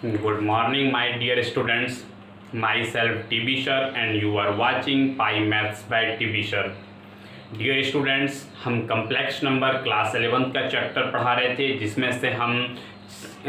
Good morning, my dear students. Myself TB Sir, and you are watching Pi Maths by TB Sir. Dear students, हम complex number class 11 का chapter पढ़ा रहे थे, जिसमें से हम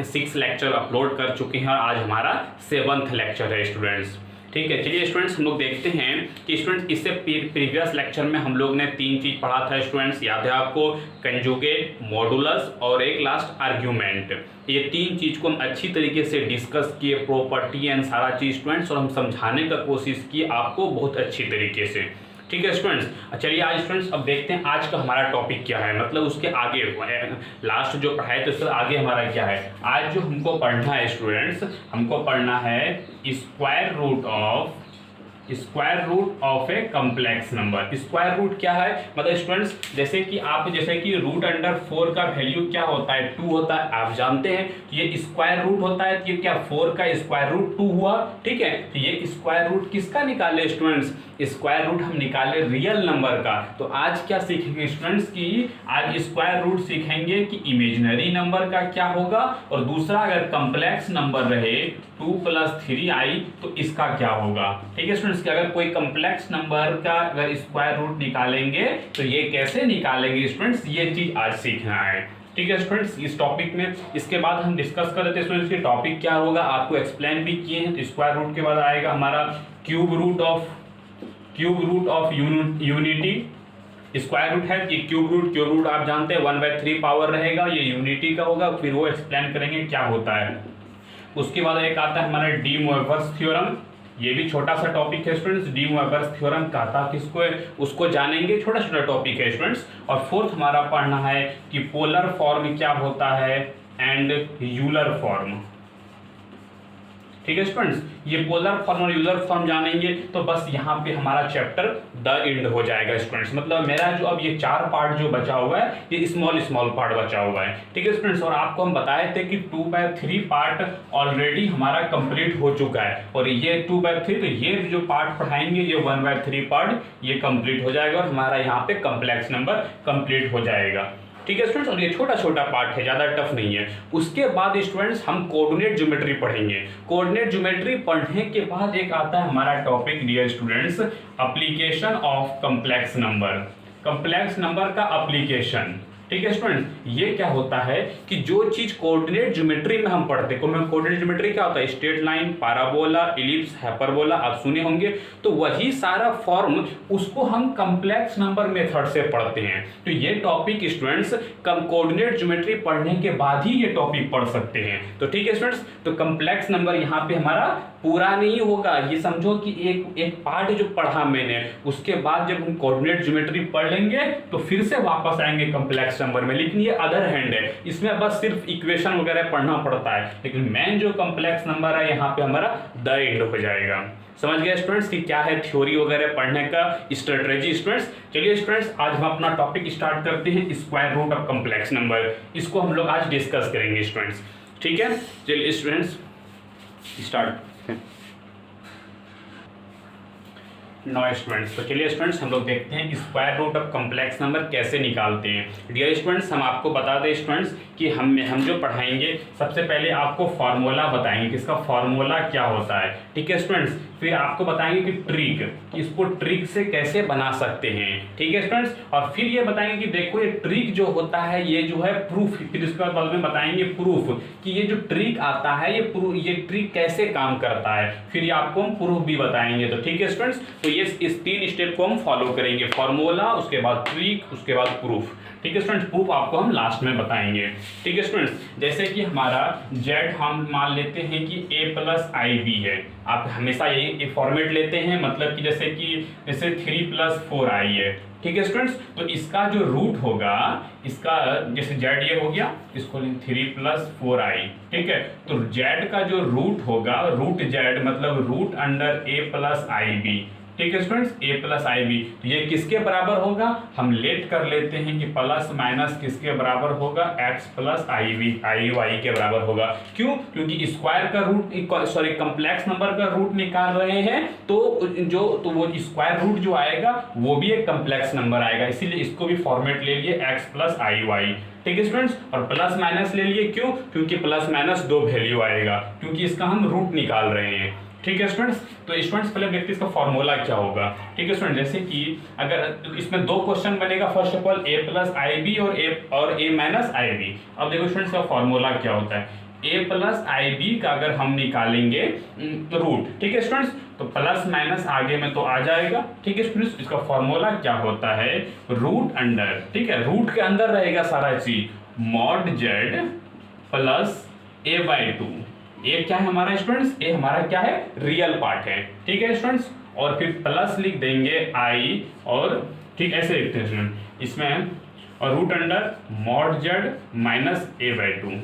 6 लेक्चर अपलोड कर चुके हैं और आज हमारा 7th लेक्चर है स्टूडेंट्स। ठीक है, चलिए स्टूडेंट्स हम लोग देखते हैं कि स्टूडेंट्स इससे प्रीवियस लेक्चर में हम लोग ने 3 चीज़ पढ़ा था स्टूडेंट्स, याद है आपको? कंजुगेट, मॉडुलस और एक लास्ट आर्ग्यूमेंट। ये 3 चीज़ को हम अच्छी तरीके से डिस्कस किए, प्रॉपर्टी एंड सारा चीज़ स्टूडेंट्स, और हम समझाने का कोशिश की आपको बहुत अच्छी तरीके से। ठीक है स्टूडेंट्स, चलिए आज स्टूडेंट्स अब देखते हैं आज का हमारा टॉपिक क्या है, मतलब उसके आगे लास्ट जो पढ़ाए तो उसके आगे हमारा क्या है। आज जो हमको पढ़ना है स्टूडेंट्स, हमको पढ़ना है square root of a complex number. Square root क्या है, मतलब स्टूडेंट्स जैसे कि रूट अंडर 4 का वैल्यू क्या होता है, 2 होता है। आप जानते हैं कि ये स्क्वायर रूट होता है, तो ये क्या 4 का स्क्वायर रूट 2 हुआ। ठीक है, तो ये स्क्वायर रूट किसका निकाले स्टूडेंट्स? स्क्वायर रूट हम निकाले रियल नंबर का। तो आज क्या सीखेंगे स्टूडेंट्स की आज स्क्वायर रूट सीखेंगे कि इमेजिनरी नंबर का क्या होगा, और दूसरा अगर कम्प्लेक्स नंबर रहे 2 + 3i तो इसका क्या होगा। ठीक है स्टूडेंट्स, अगर कोई कम्प्लेक्स नंबर का अगर स्क्वायर रूट निकालेंगे तो ये कैसे निकालेंगे स्टूडेंट्स, ये चीज आज सीखना है। ठीक है स्टूडेंट्स, इस टॉपिक में इसके बाद हम डिस्कस कर लेते हैं स्टूडेंट्स कि टॉपिक क्या होगा, आपको एक्सप्लेन भी किए हैं। तो स्क्वायर रूट के बाद आएगा हमारा cube root of unity. Square root है कि क्यूब रूट आप जानते हैं 1/3 पावर रहेगा, ये यूनिटी का होगा, फिर वो एक्सप्लेन करेंगे क्या होता है। उसके बाद एक आता है हमारा डी मोइवर्स थ्योरम। ये भी छोटा सा टॉपिक है स्टूडेंट्स, डी मोइवर्स थ्योरम कहता किसको है उसको जानेंगे, छोटा छोटा टॉपिक है स्टूडेंट्स। और फोर्थ हमारा पढ़ना है कि पोलर फॉर्म क्या होता है एंड यूलर फॉर्म। ठीक है स्टूडेंट्स, ये पोलर फॉर्म और यूलर फॉर्म जानेंगे तो बस यहाँ पे हमारा चैप्टर द एंड हो जाएगा स्टूडेंट्स। मतलब मेरा जो अब ये 4 पार्ट जो बचा हुआ है ये स्मॉल पार्ट बचा हुआ है। ठीक है स्टूडेंट्स, और आपको हम बताए थे कि 2/3 पार्ट ऑलरेडी हमारा कंप्लीट हो चुका है, और ये 2/3 तो ये जो पार्ट पढ़ाएंगे ये 1/3 पार्ट ये कंप्लीट हो जाएगा, और हमारा यहाँ पे कम्प्लेक्स नंबर कंप्लीट हो जाएगा। ठीक है स्टूडेंट्स, और ये छोटा छोटा पार्ट है, ज़्यादा टफ नहीं है। उसके बाद स्टूडेंट्स हम कोऑर्डिनेट ज्योमेट्री पढ़ेंगे। कोऑर्डिनेट ज्योमेट्री पढ़ने के बाद एक आता है हमारा topic dear students, application of complex number. Complex number का एप्लीकेशन। ठीक है स्टूडेंट्स, ये क्या होता है कि जो चीज कोऑर्डिनेट ज्योमेट्री में हम पढ़ते हैं, कोऑर्डिनेट ज्योमेट्री क्या होता है, straight line, parabola, ellipse, hyperbola, आप सुने होंगे, तो वही सारा फॉर्म उसको हम कम्प्लेक्स नंबर मेथड से पढ़ते हैं। तो ये टॉपिक स्टूडेंट्स कोऑर्डिनेट ज्योमेट्री पढ़ने के बाद ही ये टॉपिक पढ़ सकते हैं। तो ठीक है स्टूडेंट्स, तो कम्प्लेक्स नंबर यहाँ पे हमारा पूरा नहीं होगा, ये समझो कि एक पार्ट जो पढ़ा मैंने, उसके बाद जब हम कोऑर्डिनेट ज्योमेट्री पढ़ लेंगे तो फिर से वापस आएंगे कम्प्लेक्स नंबर में। लेकिन ये अदर हैंड है, इसमें बस सिर्फ इक्वेशन वगैरह पढ़ना पड़ता है, लेकिन मेन जो कम्प्लेक्स नंबर है यहाँ पे हमारा द एंड हो जाएगा। समझ गए स्टूडेंट्स कि क्या है थ्योरी वगैरह पढ़ने का स्ट्रेटेजी स्टूडेंट्स। चलिए स्टूडेंट्स, आज हम अपना टॉपिक स्टार्ट करते हैं, square root of complex number. इसको हम लोग आज डिस्कस करेंगे स्टूडेंट्स। ठीक है, चलिए स्टूडेंट्स स्टार्ट। नो स्टूडेंट्स, तो चलिए स्टूडेंट्स हम लोग देखते हैं square root of complex number कैसे निकालते हैं। डियर स्टूडेंट्स, हम आपको बता दें स्टूडेंट्स कि हम जो पढ़ाएंगे सबसे पहले आपको फार्मूला बताएंगे कि इसका फार्मूला क्या होता है। ठीक है स्टूडेंट्स, फिर आपको बताएंगे कि ट्रिक, इसको ट्रिक से कैसे बना सकते हैं। ठीक है स्टूडेंट्स, और फिर ये बताएंगे कि देखो ये ट्रिक जो होता है ये जो है प्रूफ, फिर इसके बाद में बताएंगे प्रूफ कि ये जो ट्रिक आता है ये ट्रिक कैसे काम करता है, फिर ये आपको हम प्रूफ भी बताएंगे। तो ठीक है स्टूडेंट्स, तो ये इस 3 स्टेप को हम फॉलो करेंगे, फार्मूला, उसके बाद ट्रिक, उसके बाद प्रूफ। ठीक है स्टूडेंट्स, प्रूफ आपको हम लास्ट में बताएंगे। ठीक है स्टूडेंट्स, जैसे कि हमारा z हम मान लेते हैं कि a + ib है, आप हमेशा यही फॉर्मेट लेते हैं, मतलब कि जैसे 3 + 4i है। ठीक है स्टूडेंट्स, तो इसका जो रूट होगा, इसका जैसे z ये हो गया, इसको 3 + 4i। ठीक है, तो z का जो रूट होगा, रूट z मतलब रूट अंडर a + ib। ठीक है students, a plus i b, तो ये किसके बराबर होगा, हम लेट कर लेते हैं कि प्लस माइनस किसके बराबर होगा, x plus i B, I Y के बराबर होगा। क्यों, क्योंकि स्क्वायर का रूट सॉरी कंप्लेक्स नंबर का रूट निकाल रहे हैं, तो वो स्क्वायर रूट जो आएगा वो भी एक कंप्लेक्स नंबर आएगा, इसीलिए इसको भी फॉर्मेट ले लिए x प्लस आई वाई। ठीक है स्टूडेंट्स, और प्लस माइनस ले लिए, क्यों, क्योंकि प्लस माइनस दो वैल्यू आएगा, क्योंकि इसका हम रूट निकाल रहे हैं। ठीक है स्टूडेंट्स, तो स्टूडेंट्स पहले देखते हैं इसका फॉर्मूला क्या होगा। ठीक है स्टूडेंट, जैसे कि अगर इसमें दो क्वेश्चन बनेगा, first of all a plus i b और a माइनस आई बी। अब देखो स्टूडेंट्स का फॉर्मूला क्या होता है, a प्लस आई बी का अगर हम निकालेंगे रूट, ठीक है स्टूडेंट्स, तो प्लस माइनस आगे में तो आ जाएगा। ठीक है स्टूडेंट्स, इसका फॉर्मूला क्या होता है, रूट अंडर, ठीक है, रूट के अंदर रहेगा सारा चीज, mod Z plus a by two. ए क्या है हमारा स्टूडेंट्स, ए हमारा क्या है, रियल पार्ट है। ठीक है स्टूडेंट्स, और फिर प्लस लिख देंगे आई, और ठीक ऐसे लिखते हैं स्टूडेंट इसमें, और root under mod Z minus a by two.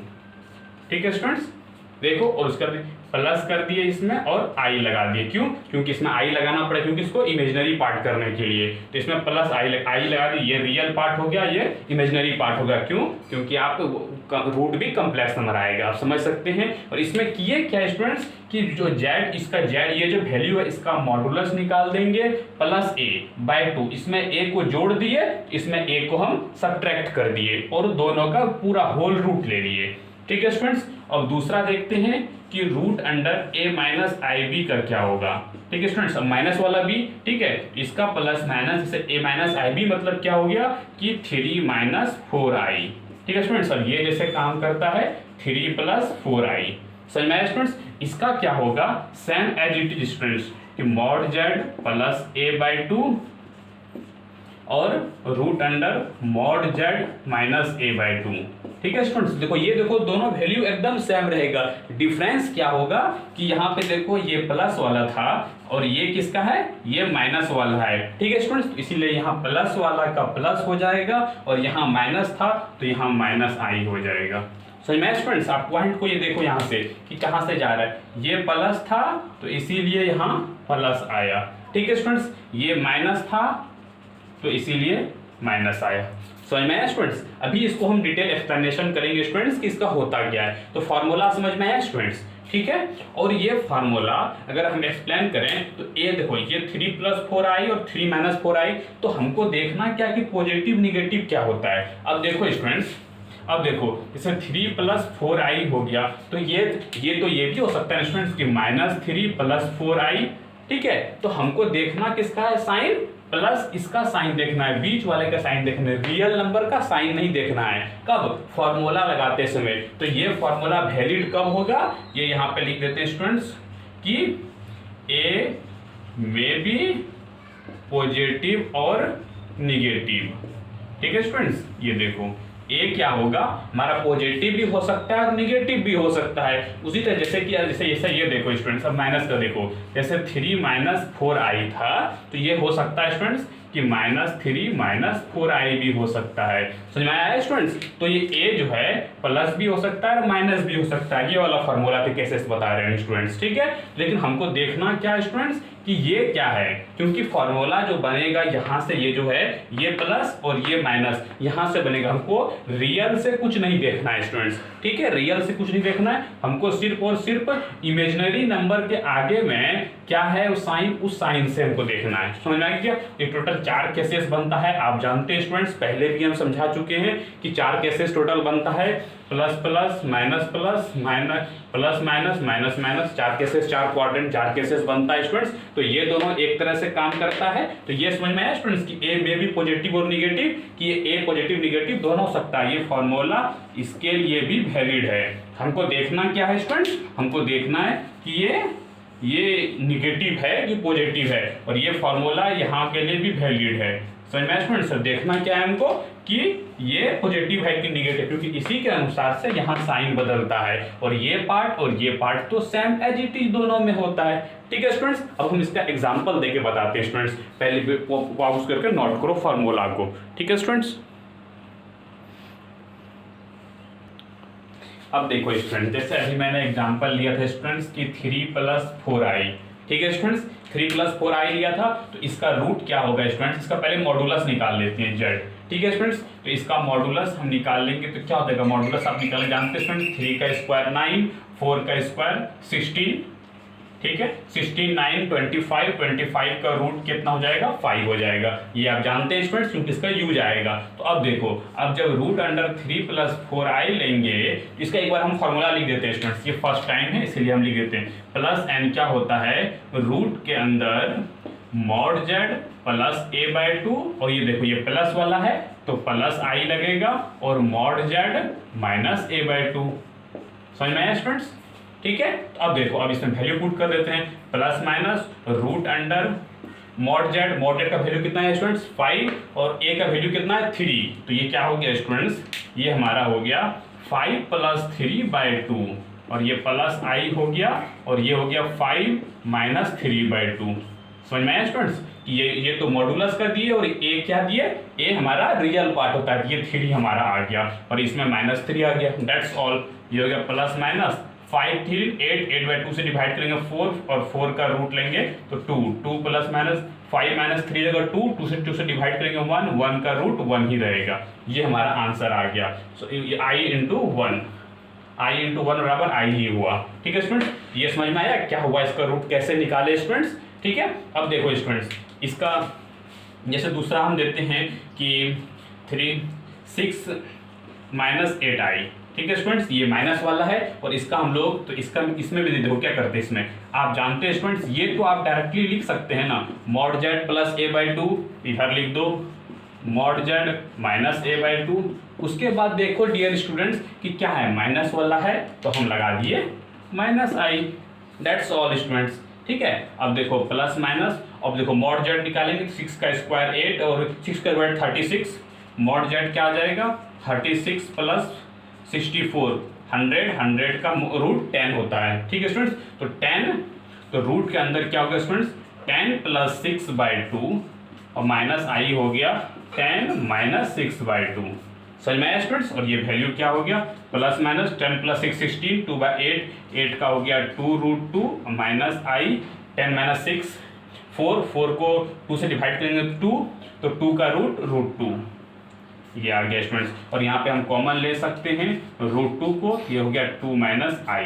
ठीक है स्टूडेंट्स, देखो, और उसका प्लस कर दिए इसमें और आई लगा दिए, क्यों, क्योंकि इसमें आई लगाना पड़े, क्योंकि इसको इमेजिनरी पार्ट करने के लिए, तो इसमें प्लस आई लगा दी, ये रियल पार्ट हो गया, ये इमेजिनरी पार्ट हो गया। क्यों, क्योंकि आप रूट भी कंप्लेक्स नंबर आएगा, आप समझ सकते हैं। और इसमें किए क्या स्टूडेंट्स कि जो जेड, इसका जेड ये जो वैल्यू है इसका मॉडुलस निकाल देंगे प्लस ए बाय टू, इसमें ए को जोड़ दिए, इसमें ए को हम सब्ट्रैक्ट कर दिए, और दोनों का पूरा होल रूट ले लिए। ठीक है स्टूडेंट्स, अब दूसरा देखते हैं कि root under a minus i b का क्या होगा। ठीक है स्टूडेंट्स, अब माइनस वाला भी, ठीक है, इसका प्लस माइनस, जैसे a माइनस आई बी मतलब क्या हो गया कि 3 माइनस 4i। ठीक है स्टूडेंट्स, अब ये जैसे काम करता है 3 प्लस 4i, समझ में आया स्टूडेंट्स। इसका क्या होगा, same as it is students, कि mod Z plus a by two और root under mod Z minus a by two. ठीक है स्टूडेंट्स, देखो ये देखो दोनों वैल्यू एकदम सेम रहेगा, डिफरेंस क्या होगा कि यहाँ पे देखो ये प्लस वाला था और ये किसका है, ये माइनस वाला है। ठीक है स्टूडेंट्स, इसीलिए यहाँ प्लस वाला का प्लस हो जाएगा, और यहाँ माइनस था तो यहाँ माइनस आई हो जाएगा। समझ में स्टूडेंट्स, आप पॉइंट को ये देखो यहाँ से कि कहाँ से जा रहा है, ये प्लस था तो इसीलिए यहाँ प्लस आया। ठीक है स्टूडेंट्स, ये माइनस था तो इसीलिए माइनस आया। समझ में आया स्टूडेंट्स, अभी इसको हम डिटेल एक्सप्लेनेशन करेंगे स्टूडेंट्स कि इसका होता क्या है। तो फॉर्मूला समझ में आया स्टूडेंट्स, ठीक है, और ये फार्मूला अगर हम एक्सप्लेन करें तो ये देखो, ये 3 प्लस 4i और 3 माइनस 4i, तो हमको देखना क्या कि पॉजिटिव निगेटिव क्या होता है। अब देखो स्टूडेंट्स, अब देखो जैसे 3 प्लस 4i हो गया, तो ये भी हो सकता है स्टूडेंट्स कि माइनस 3 प्लस 4i। ठीक है, तो हमको देखना किसका है, साइन, प्लस इसका साइन देखना है, बीच वाले का साइन देखना है, रियल नंबर का साइन नहीं देखना है। कब, फॉर्मूला लगाते समय। तो ये फॉर्मूला वैलिड कब होगा, ये यहाँ पे लिख देते हैं स्टूडेंट्स कि ए में बी पॉजिटिव और निगेटिव। ठीक है स्टूडेंट्स, ये देखो ए क्या होगा, हमारा पॉजिटिव भी हो सकता है और निगेटिव भी हो सकता है। उसी तरह जैसे कि जैसे ये देखो स्टूडेंट्स, अब माइनस का देखो, जैसे 3 माइनस 4i था तो ये हो सकता है स्टूडेंट्स कि -3 माइनस 4i भी हो सकता है। समझ में आया स्टूडेंट्स, तो ये a जो है प्लस भी हो सकता है और माइनस भी हो सकता है। ये वाला फॉर्मूला के केसेस बता रहे हैं स्टूडेंट्स, ठीक है। लेकिन हमको देखना क्या है स्टूडेंट्स कि ये क्या है, क्योंकि फॉर्मूला जो बनेगा यहाँ से, ये जो है ये प्लस और ये माइनस यहाँ से बनेगा, हमको रियल से कुछ नहीं देखना है स्टूडेंट्स, ठीक है, रियल से कुछ नहीं देखना है, हमको सिर्फ और सिर्फ इमेजिनरी नंबर के आगे में क्या है उस साइन से हमको देखना है। समझ में आ गया। ये टोटल 4 केसेस बनता है, आप जानते हैं स्टूडेंट्स, पहले भी हम समझा चुके हैं कि 4 केसेस टोटल बनता है, plus plus minus plus minus plus minus minus minus, 4 cases, 4 quadrant, 4 cases बनता है स्टूडेंट्स। तो ये दोनों एक तरह से काम करता है। तो ये समझ में आया स्टूडेंट्स कि ए में भी पॉजिटिव और निगेटिव, कि ये ए पॉजिटिव निगेटिव दोनों हो सकता है। ये फॉर्मूला इसके लिए भी वैलिड है। हमको देखना क्या है स्टूडेंट्स, हमको देखना है कि ये निगेटिव है कि पॉजिटिव है, और ये फॉर्मूला यहाँ के लिए भी वैलिड है। समझ में स्टूडेंट्स, देखना क्या है हमको कि ये पॉजिटिव है कि निगेटिव, क्योंकि इसी के अनुसार से यहाँ साइन बदलता है, और ये पार्ट तो सेम एज इट इज दोनों में होता है। ठीक है स्टूडेंट्स, अब हम इसका एग्जांपल देके बताते हैं स्टूडेंट्स, पहले पॉज करके नोट करो फॉर्मूला को। ठीक है स्टूडेंट्स, अब देखो स्टूडेंट, जैसे अभी मैंने एग्जांपल लिया था स्टूडेंट्स कि 3 प्लस 4i, ठीक है स्टूडेंट्स, 3 + 4i लिया था, तो इसका रूट क्या होगा स्टूडेंट्स, इसका पहले मॉडुलस निकाल लेते हैं z। ठीक है स्टूडेंट्स, तो इसका मॉडुलस हम निकाल लेंगे तो क्या हो जाएगा, मॉडुलस आप निकालना जानते हैं स्टूडेंट्स, 3 का स्क्वायर 9, 4 का स्क्वायर 16, ठीक है 16 9 25, 25 का रूट कितना हो जाएगा 5 हो जाएगा, ये आप जानते हैं स्टूडेंट्स क्योंकि इसका यूज आएगा। तो अब देखो, अब जब रूट अंडर 3 + 4i लेंगे, इसका एक बार हम फॉर्मूला लिख देते हैं स्टूडेंट्स, ये फर्स्ट टाइम है इसलिए हम लिख देते हैं, प्लस n क्या होता है, रूट के अंदर मॉड z प्लस a/2, और ये देखो ये प्लस वाला है तो प्लस i लगेगा, और मॉड z माइनस a/2। समझ में आया स्टूडेंट्स, ठीक है। तो अब देखो, अब इसमें वैल्यू पुट कर देते हैं, plus minus root under mod z का वैल्यू कितना है स्टूडेंट्स 5, और a का वैल्यू कितना है 3, तो ये क्या हो गया स्टूडेंट्स, ये हमारा हो गया 5 + 3/2, और ये प्लस i हो गया, और ये हो गया 5 - 3/2। समझ में आया स्टूडेंट्स, ये तो मॉडुलस कर दिए, और a क्या दिए, a हमारा रियल पार्ट होता है, ये 3 हमारा आ गया, और इसमें -3 आ गया, दैट्स ऑल। ये हो गया प्लस माइनस 5 3 8 8/2 से डिवाइड करेंगे 4, और 4 का रूट लेंगे तो 2 2 प्लस माइनस 5 - 3 जगह 2 से डिवाइड करेंगे 1, 1 का रूट 1 ही रहेगा, ये हमारा आंसर आ गया। सो ये i × 1, i × 1 बराबर i ही हुआ। ठीक है स्टूडेंट्स, ये समझ में आया क्या हुआ, इसका रूट कैसे निकाले स्टूडेंट्स। ठीक है, अब देखो स्टूडेंट्स, इसका जैसे दूसरा हम देते हैं कि 6 - 8i, ठीक है स्टूडेंट्स, ये माइनस वाला है, और इसका हम लोग तो इसका इसमें भी देखो क्या करते हैं, इसमें आप जानते हैं स्टूडेंट्स, ये तो आप डायरेक्टली लिख सकते हैं ना, मॉड z प्लस a/2 इधर लिख दो, मॉड z माइनस a/2, उसके बाद देखो डियर स्टूडेंट्स कि क्या है, माइनस वाला है तो हम लगा दिए -i, दैट्स ऑल स्टूडेंट्स। ठीक है, अब देखो प्लस माइनस, अब देखो मॉड z निकालेंगे, 6 का स्क्वायर 8 और 6 का स्क्वायर 36, मॉड z क्या आ जाएगा 36 + 64, 100 का रूट 10 होता है। ठीक है स्टूडेंट्स, तो 10, तो रूट के अंदर क्या होगा स्टूडेंट्स 10 + 6/2, और माइनस i हो गया 10 - 6/2। समझ में आया स्टूडेंट्स, और ये वैल्यू क्या हो गया, प्लस माइनस 10 + 6 16, 2/8, 8 का हो गया 2√2, माइनस i 10 - 6, 4 को 2 से डिवाइड करेंगे 2, तो 2 का रूट √2, ये आ गया स्टूडेंट्स, और यहाँ पे हम कॉमन ले सकते हैं √2 को, ये हो गया 2 - i।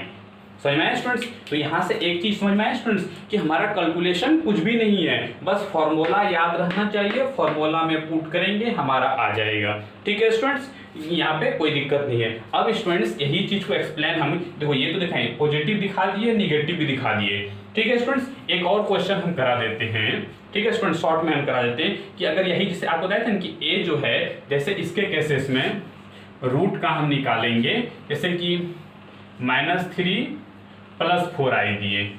समझ में आया स्टूडेंट्स, तो यहाँ से एक चीज समझ में आया स्टूडेंट्स कि हमारा कैलकुलेशन कुछ भी नहीं है, बस फॉर्मूला याद रहना चाहिए, फॉर्मूला में पुट करेंगे हमारा आ जाएगा। ठीक है स्टूडेंट्स, यहाँ पे कोई दिक्कत नहीं है। अब स्टूडेंट्स यही चीज को एक्सप्लेन हम देखो, ये तो दिखाएं, पॉजिटिव दिखा दिए, निगेटिव भी दिखा दिए। ठीक है स्टूडेंट्स, एक और क्वेश्चन हम करा देते हैं। ठीक है स्टूडेंट, शॉर्ट में हम करा देते हैं कि अगर यही जैसे आपको बताया था कि a जो है, जैसे इसके केसेस में रूट का हम निकालेंगे, जैसे कि -3 + 4i दिए।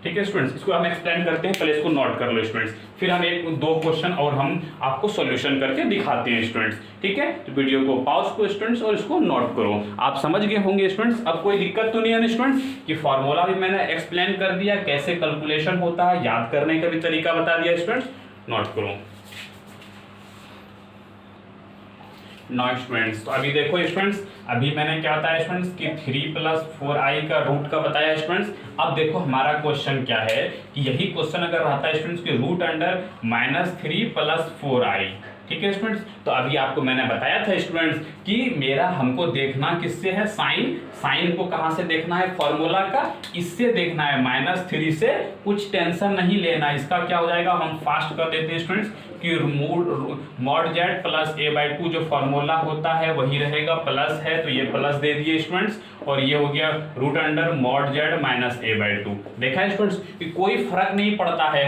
ठीक है स्टूडेंट्स, इसको हम एक्सप्लेन करते हैं, पहले इसको नोट कर लो स्टूडेंट्स, फिर हम 1-2 क्वेश्चन और हम आपको सॉल्यूशन करके दिखाते हैं स्टूडेंट्स। ठीक है, तो वीडियो को पॉज करो स्टूडेंट्स और इसको नोट करो। आप समझ गए होंगे स्टूडेंट्स, अब कोई दिक्कत तो नहीं है स्टूडेंट्स कि फॉर्मूला भी मैंने एक्सप्लेन कर दिया, कैसे कैलकुलेशन होता है, याद करने का भी तरीका बता दिया स्टूडेंट्स, नोट करो। नॉट स्टूडेंट्स, तो अभी देखो स्टूडेंट्स, अभी मैंने क्या बताया स्टूडेंट्स कि 3 + 4i का रूट का बताया स्टूडेंट्स। अब देखो हमारा क्वेश्चन क्या है कि यही क्वेश्चन अगर रहता है स्टूडेंट्स कि रूट अंडर -3 + 4i। ठीक है स्टूडेंट्स, तो अभी आपको मैंने बताया था स्टूडेंट्स कि मेरा हमको देखना किससे है, साइन को कहाँ से देखना है, फॉर्मूला का इससे देखना है, -3 से कुछ टेंशन नहीं लेना। इसका क्या हो जाएगा, हम फास्ट कर देते हैं स्टूडेंट्स कि मॉड z प्लस a/2 जो फॉर्मूला होता है वही रहेगा, प्लस है तो ये प्लस दे दिए स्टूडेंट्स, और ये हो गया root under mod z minus a/2। देखा है स्टूडेंट्स कि कोई फर्क नहीं पड़ता है,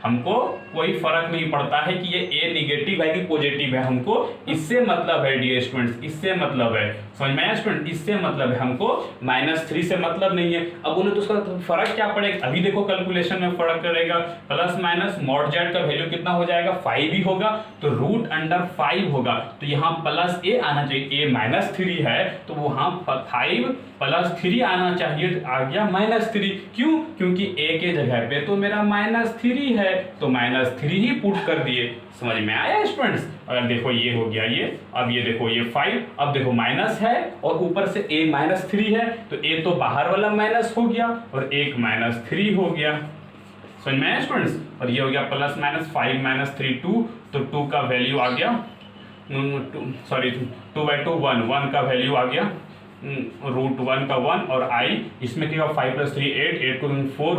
हमको कोई फर्क नहीं पड़ता है कि ये a निगेटिव है कि पॉजिटिव है, हमको इससे मतलब है डियर स्टूडेंट्स, इससे मतलब है, समझ में आया स्टूडेंट, इससे मतलब है, हमको -3 से मतलब नहीं है। अब बोले तो उसका फर्क क्या पड़ेगा, अभी देखो कैलकुलेशन में फर्क करेगा, प्लस माइनस मॉड z का वैल्यू कितना हो जाएगा 5 ही होगा, तो रूट अंडर 5 होगा, तो यहाँ प्लस a आना चाहिए, a -3 है तो वहाँ 5 + 3 आना चाहिए, आ गया -3। क्यों, क्योंकि a के जगह पे तो मेरा -3 है, तो -3 ही पुट कर दिए। समझ में आया स्टूडेंट्स, अगर देखो ये हो गया ये, अब ये देखो ये 5, अब देखो माइनस है और ऊपर से a -3 है, तो a तो बाहर वाला माइनस हो गया और एक -3 हो गया। समझ में आया स्टूडेंट्स। और ये हो गया प्लस माइनस 5 माइनस 3 2, तो 2 का वैल्यू आ गया, सॉरी 2/2 1 का वैल्यू आ गया √1 का 1, और आई इसमें क्या 5 + 3 8, 8 को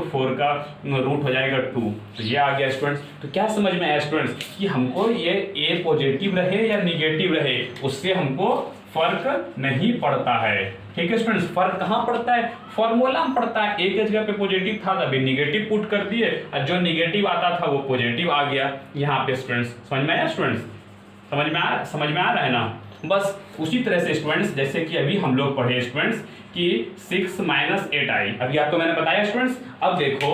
4 का रूट हो जाएगा 2, तो ये आ गया स्टूडेंट्स। तो क्या समझ में आया स्टूडेंट्स कि हमको ये ए पॉजिटिव रहे या निगेटिव रहे उससे हमको फर्क नहीं पड़ता है। ठीक है स्टूडेंट्स, फर्क कहाँ पड़ता है, फॉर्मूला में पड़ता है। एक जगह पे पॉजिटिव था तभी निगेटिव पुट कर दिए, और जो निगेटिव आता था वो पॉजिटिव आ गया यहाँ पे स्टूडेंट्स। समझ में आया स्टूडेंट्स, समझ में आ रहा है ना। बस उसी तरह से स्टूडेंट्स जैसे कि अभी हम लोग पढ़े स्टूडेंट्स कि 6 - 8i, अभी आपको मैंने बताया स्टूडेंट्स। अब देखो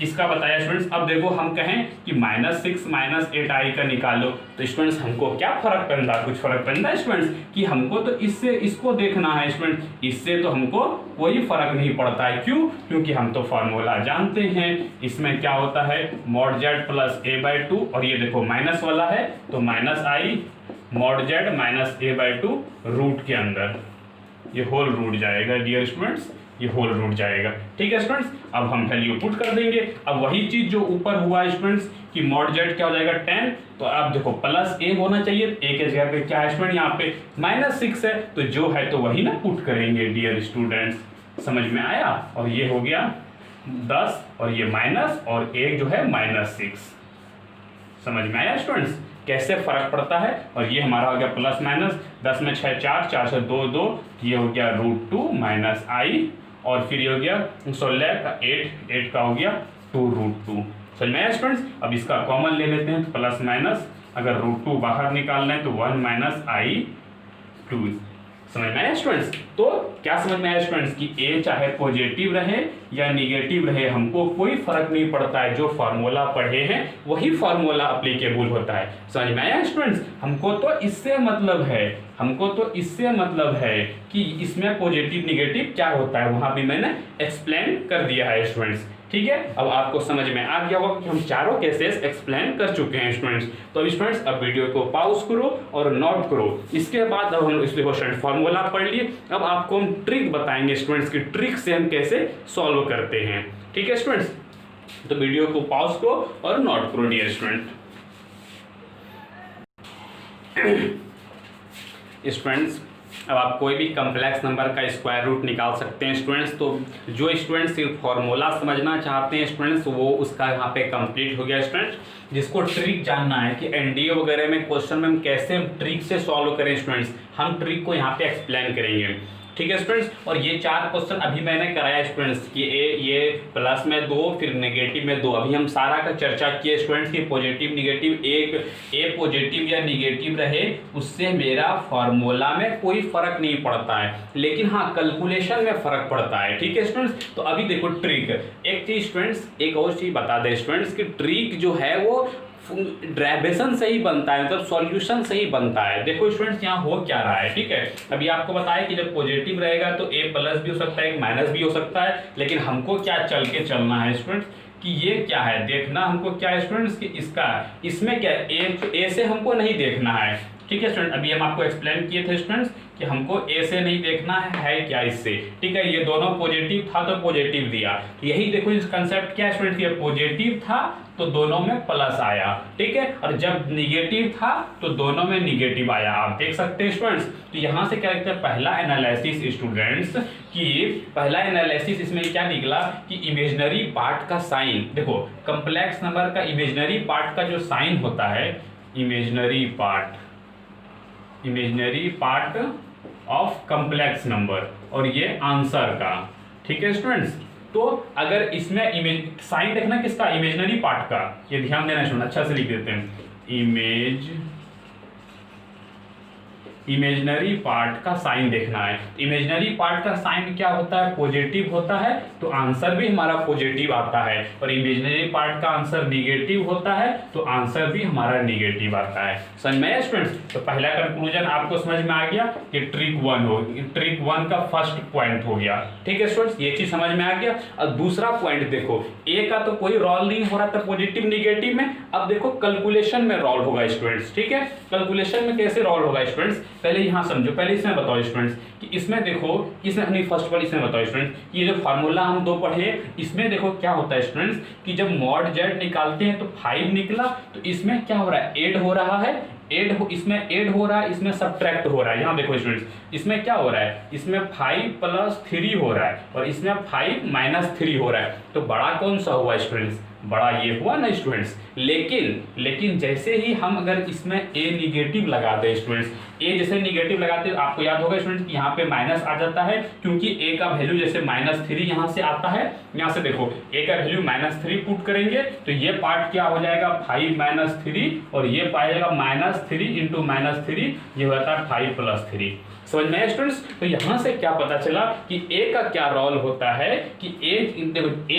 इसका बताया स्टूडेंट्स, अब देखो हम कहें कि -6 - 8i का निकालो, तो स्टूडेंट्स हमको क्या फर्क पड़ता, कुछ फर्क पड़ता है स्टूडेंट्स कि हमको तो इससे इसको देखना है स्टूडेंट्स, इससे तो हमको कोई फर्क नहीं पड़ता है। क्यों, क्योंकि हम तो फॉर्मूला जानते हैं। इसमें क्या होता है mod z + a/2, और ये देखो माइनस वाला है तो -i mod z - a/2 root के अंदर ये होल रूट जाएगा डियर स्टूडेंट्स, ये होल रूट जाएगा। ठीक है स्टूडेंट्स, अब हम वैल्यू पुट कर देंगे। अब वही चीज जो ऊपर हुआ स्टूडेंट्स कि mod z क्या हो जाएगा 10, तो अब देखो प्लस a होना चाहिए, a के जगह पे क्या है स्टूडेंट यहाँ पे -6 है, तो जो है तो वही ना पुट करेंगे डियर स्टूडेंट्स। समझ में आया, और ये हो गया 10 और ये माइनस और एक जो है -6। समझ में आया स्टूडेंट्स कैसे फर्क पड़ता है। और ये हमारा हो गया प्लस माइनस 10 में 6 4, 4 से 2 2, ये हो गया √2 -i, और फिर ये हो गया 16 का 8 का हो गया 2√2। समझ में आया स्टूडेंट्स। अब इसका कॉमन ले लेते हैं, तो प्लस माइनस अगर √2 बाहर निकालना है तो 1 - i 2। समझ में आया स्टूडेंट्स। तो क्या समझ में आया स्टूडेंट्स कि ए चाहे पॉजिटिव रहे या निगेटिव रहे हमको कोई फर्क नहीं पड़ता है, जो फार्मूला पढ़े हैं वही फार्मूला अप्लीकेबल होता है। समझ में आया स्टूडेंट्स, हमको तो इससे मतलब है कि इसमें पॉजिटिव निगेटिव क्या होता है, वहां भी मैंने एक्सप्लेन कर दिया है स्टूडेंट्स। ठीक है, अब आपको समझ में आ गया होगा कि हम चारों केसेस एक्सप्लेन कर चुके हैं स्टूडेंट्स। तो अब स्टूडेंट्स अब वीडियो को पॉज करो और नोट करो। इसके बाद अब हम इसलिए क्वेश्चन फार्मूला पढ़ लिए, अब आपको हम ट्रिक बताएंगे स्टूडेंट्स की ट्रिक से हम कैसे सॉल्व करते हैं। ठीक है स्टूडेंट्स, तो वीडियो को पॉज करो और नोट करो डियर स्टूडेंट। स्टूडेंट्स अब आप कोई भी कम्प्लेक्स नंबर का स्क्वायर रूट निकाल सकते हैं स्टूडेंट्स। तो जो स्टूडेंट्स सिर्फ फॉर्मूला समझना चाहते हैं स्टूडेंट्स वो उसका यहाँ पे कंप्लीट हो गया स्टूडेंट्स। जिसको ट्रिक जानना है कि एनडीए वगैरह में क्वेश्चन में हम कैसे ट्रिक से सॉल्व करें स्टूडेंट्स, हम ट्रिक को यहाँ पे एक्सप्लेन करेंगे। ठीक है स्टूडेंट्स, और ये 4 क्वेश्चन अभी मैंने कराया स्टूडेंट्स कि ये प्लस में 2 फिर नेगेटिव में 2। अभी हम सारा का चर्चा किए स्टूडेंट्स कि पॉजिटिव निगेटिव एक ए पॉजिटिव या निगेटिव रहे उससे मेरा फार्मूला में कोई फर्क नहीं पड़ता है, लेकिन हाँ कैलकुलेशन में फर्क पड़ता है। ठीक है स्टूडेंट्स, तो अभी देखो ट्रिक, एक चीज स्टूडेंट्स एक और चीज बता दें स्टूडेंट्स कि ट्रिक जो है वो ड्राइवेशन से ही बनता है, मतलब सॉल्यूशन से ही बनता है। देखो स्टूडेंट्स यहाँ हो क्या रहा है। ठीक है, अभी आपको बताया कि जब पॉजिटिव रहेगा तो ए प्लस भी हो सकता है, एक माइनस भी हो सकता है, लेकिन हमको क्या चल के चलना है स्टूडेंट्स कि ये क्या है देखना हमको क्या है स्टूडेंट्स कि इसका इसमें क्या ए से हमको नहीं देखना है। ठीक है स्टूडेंट, अभी हम आपको एक्सप्लेन किए थे स्टूडेंट्स कि हमको ए से नहीं देखना है क्या इससे। ठीक है, ये दोनों पॉजिटिव था तो पॉजिटिव दिया, यही देखो इस कंसेप्ट क्या स्टूडेंट कि पॉजिटिव था तो दोनों में प्लस आया। ठीक है, और जब निगेटिव था तो दोनों में निगेटिव आया, आप देख सकते हैं स्टूडेंट्स। तो यहाँ से क्या लिखते हैं पहला एनालिसिस स्टूडेंट्स कि पहला एनालिसिस इसमें क्या निकला कि इमेजिनरी पार्ट का साइन, देखो कम्प्लेक्स नंबर का इमेजिनरी पार्ट का जो साइन होता है, imaginary part of complex number, और ये आंसर का। ठीक है स्टूडेंट्स, तो अगर इसमें इमेज साइन देखना किसका, इमेजिनरी पार्ट का, ये ध्यान देना स्टूडेंट, अच्छा से लिख देते हैं इमेजिनरी पार्ट का साइन देखना है। इमेजिनरी पार्ट का साइन क्या होता है, पॉजिटिव होता है तो आंसर भी हमारा पॉजिटिव आता है, और इमेजिनरी पार्ट का आंसर निगेटिव होता है तो आंसर भी हमारा निगेटिव आता है। समझ में आया स्टूडेंट्स। तो पहला कंक्लूजन आपको समझ में आ गया कि ट्रिक 1 का फर्स्ट पॉइंट हो गया। ठीक है स्टूडेंट्स, ये चीज समझ में आ गया। और दूसरा पॉइंट देखो, ए का तो कोई रोल नहीं हो रहा था पॉजिटिव निगेटिव में, अब देखो कैलकुलेशन में रोल होगा स्टूडेंट्स। ठीक है, कैलकुलेशन में कैसे रोल होगा स्टूडेंट्स पहले यहाँ समझो, पहले इसमें बताओ स्टूडेंट्स कि इसमें देखो, इसमें नहीं, फर्स्ट ऑफ ऑल इसमें बताओ स्टूडेंट्स, ये जो फार्मूला हम दो पढ़े, इसमें देखो क्या होता है स्टूडेंट्स कि जब मॉड जेड निकालते हैं तो 5 निकला, तो इसमें क्या हो रहा है, ऐड हो रहा है, इसमें ऐड हो रहा है, इसमें सब्ट्रैक्ट हो रहा है। यहाँ देखो स्टूडेंट्स, इसमें क्या हो रहा है, इसमें 5 + 3 हो रहा है और इसमें 5 - 3 हो रहा है। तो बड़ा कौन सा हुआ स्टूडेंट्स, बड़ा ये हुआ ना स्टूडेंट्स। लेकिन जैसे ही हम अगर इसमें ए निगेटिव लगा दें स्टूडेंट्स, ए जैसे निगेटिव लगाते हैं, आपको याद होगा स्टूडेंट्स कि यहाँ पे माइनस आ जाता है, क्योंकि ए का वैल्यू जैसे -3 यहाँ से आता है, यहाँ से देखो ए का वैल्यू -3 पुट करेंगे तो ये पार्ट क्या हो जाएगा 5 - 3 और ये पाएगा -3 × -3, ये होता है 5 + 3। समझ में आया स्टूडेंट्स। तो यहाँ से क्या पता चला कि ए का क्या रोल होता है कि ए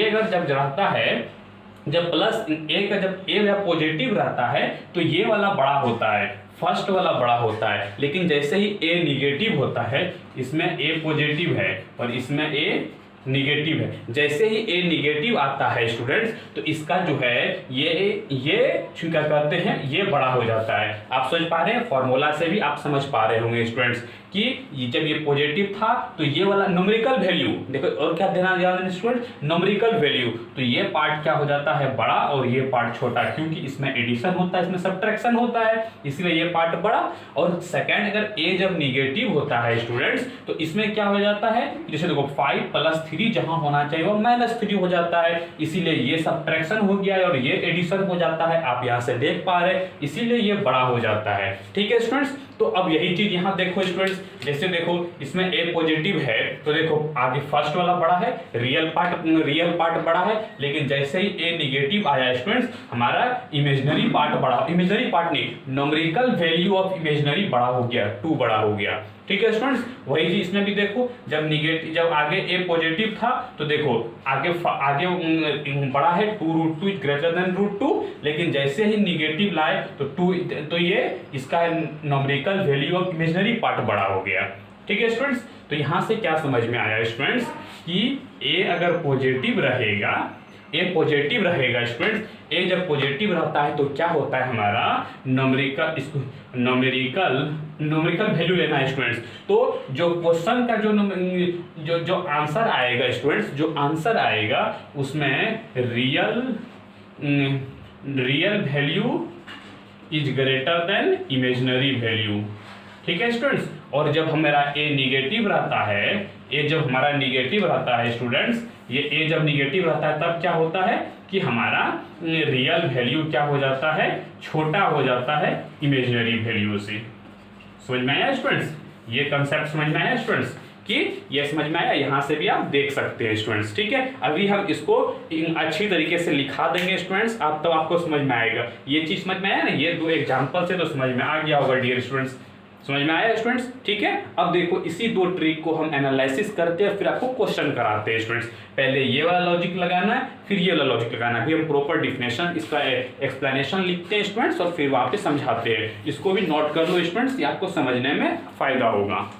अगर जब रहता है, जब प्लस ए का जब ए पॉजिटिव रहता है तो ये वाला बड़ा होता है, फर्स्ट वाला बड़ा होता है। लेकिन जैसे ही ए निगेटिव होता है, इसमें ए पॉजिटिव है और इसमें ए निगेटिव है, जैसे ही ए निगेटिव आता है स्टूडेंट्स तो इसका जो है ये क्या कहते हैं, ये बड़ा हो जाता है। आप समझ पा रहे हैं, फॉर्मूला से भी आप समझ पा रहे होंगे स्टूडेंट्स कि जब ये पॉजिटिव था तो ये वाला न्यूमेरिकल वैल्यू देखो, और क्या देना स्टूडेंट, न्यूमेरिकल वैल्यू, तो ये पार्ट क्या हो जाता है बड़ा और ये पार्ट छोटा, क्योंकि इसमें एडिशन होता है, इसमें सब्ट्रैक्शन होता है, इसलिए ये पार्ट बड़ा। और सेकंड, अगर ए जब निगेटिव होता है स्टूडेंट्स तो इसमें क्या हो जाता है, जैसे देखो 5 + 3 जहां होना चाहिए वो -3 हो जाता है, इसीलिए ये सब्ट्रैक्शन हो गया और ये एडिशन हो जाता है, आप यहाँ से देख पा रहे हैं, इसीलिए ये बड़ा हो जाता है। ठीक है स्टूडेंट्स। तो अब यही चीज यहाँ देखो स्टूडेंट्स, जैसे देखो इसमें ए पॉजिटिव है तो देखो आगे फर्स्ट वाला बड़ा है, रियल पार्ट बड़ा है, लेकिन जैसे ही ए निगेटिव आया स्टूडेंट्स, हमारा इमेजिनरी पार्ट बड़ा, इमेजिनरी पार्ट नहीं, न्यूमेरिकल वैल्यू ऑफ इमेजिनरी बड़ा हो गया, 2 बड़ा हो गया। ठीक है स्टूडेंट्स। वही चीज इसमें भी देखो, जब आगे ए पॉजिटिव था तो देखो आगे बड़ा है 2√2 > √2, लेकिन जैसे ही निगेटिव लाए तो 2, तो ये इसका numerical value of imaginary part बड़ा हो गया। ठीक है स्टूडेंट्स। तो यहाँ से क्या समझ में आया स्टूडेंट्स कि ए अगर पॉजिटिव रहेगा, ए पॉजिटिव रहेगा स्टूडेंट्स, ए जब पॉजिटिव रहता है तो क्या होता है हमारा न्यूमेरिकल वैल्यू लेना है स्टूडेंट्स। तो जो क्वेश्चन का जो आंसर आएगा स्टूडेंट्स, जो आंसर आएगा उसमें real value is greater then imaginary value. ठीक है स्टूडेंट्स। और जब हमारा ए निगेटिव रहता है, ए जब हमारा निगेटिव रहता है स्टूडेंट्स, ये ए जब निगेटिव रहता है तब क्या होता है कि हमारा रियल वैल्यू क्या हो जाता है, छोटा हो जाता है इमेजिनरी वैल्यू से। समझ में आया स्टूडेंट्स, ये कंसेप्ट समझ में आया स्टूडेंट्स कि ये समझ में आया, यहाँ से भी आप देख सकते हैं स्टूडेंट्स। ठीक है। अभी हम इसको अच्छी तरीके से लिखा देंगे स्टूडेंट्स, आप तब आपको समझ में आएगा। ये चीज समझ में आया ना, ये 2 एग्जाम्पल से तो समझ में आ गया होगा डियर स्टूडेंट्स। समझ में आया स्टूडेंट्स। ठीक है। अब देखो इसी 2 ट्रिक को हम एनालिसिस करते हैं, फिर आपको क्वेश्चन कराते हैं स्टूडेंट्स। पहले ये वाला लॉजिक लगाना है, फिर ये वाला लॉजिक लगाना है, फिर हम प्रॉपर डिफिनेशन, इसका एक्सप्लेनेशन लिखते हैं स्टूडेंट्स और फिर वहां पे समझाते हैं। इसको भी नोट कर लो स्टूडेंट्स, ये आपको समझने में फायदा होगा।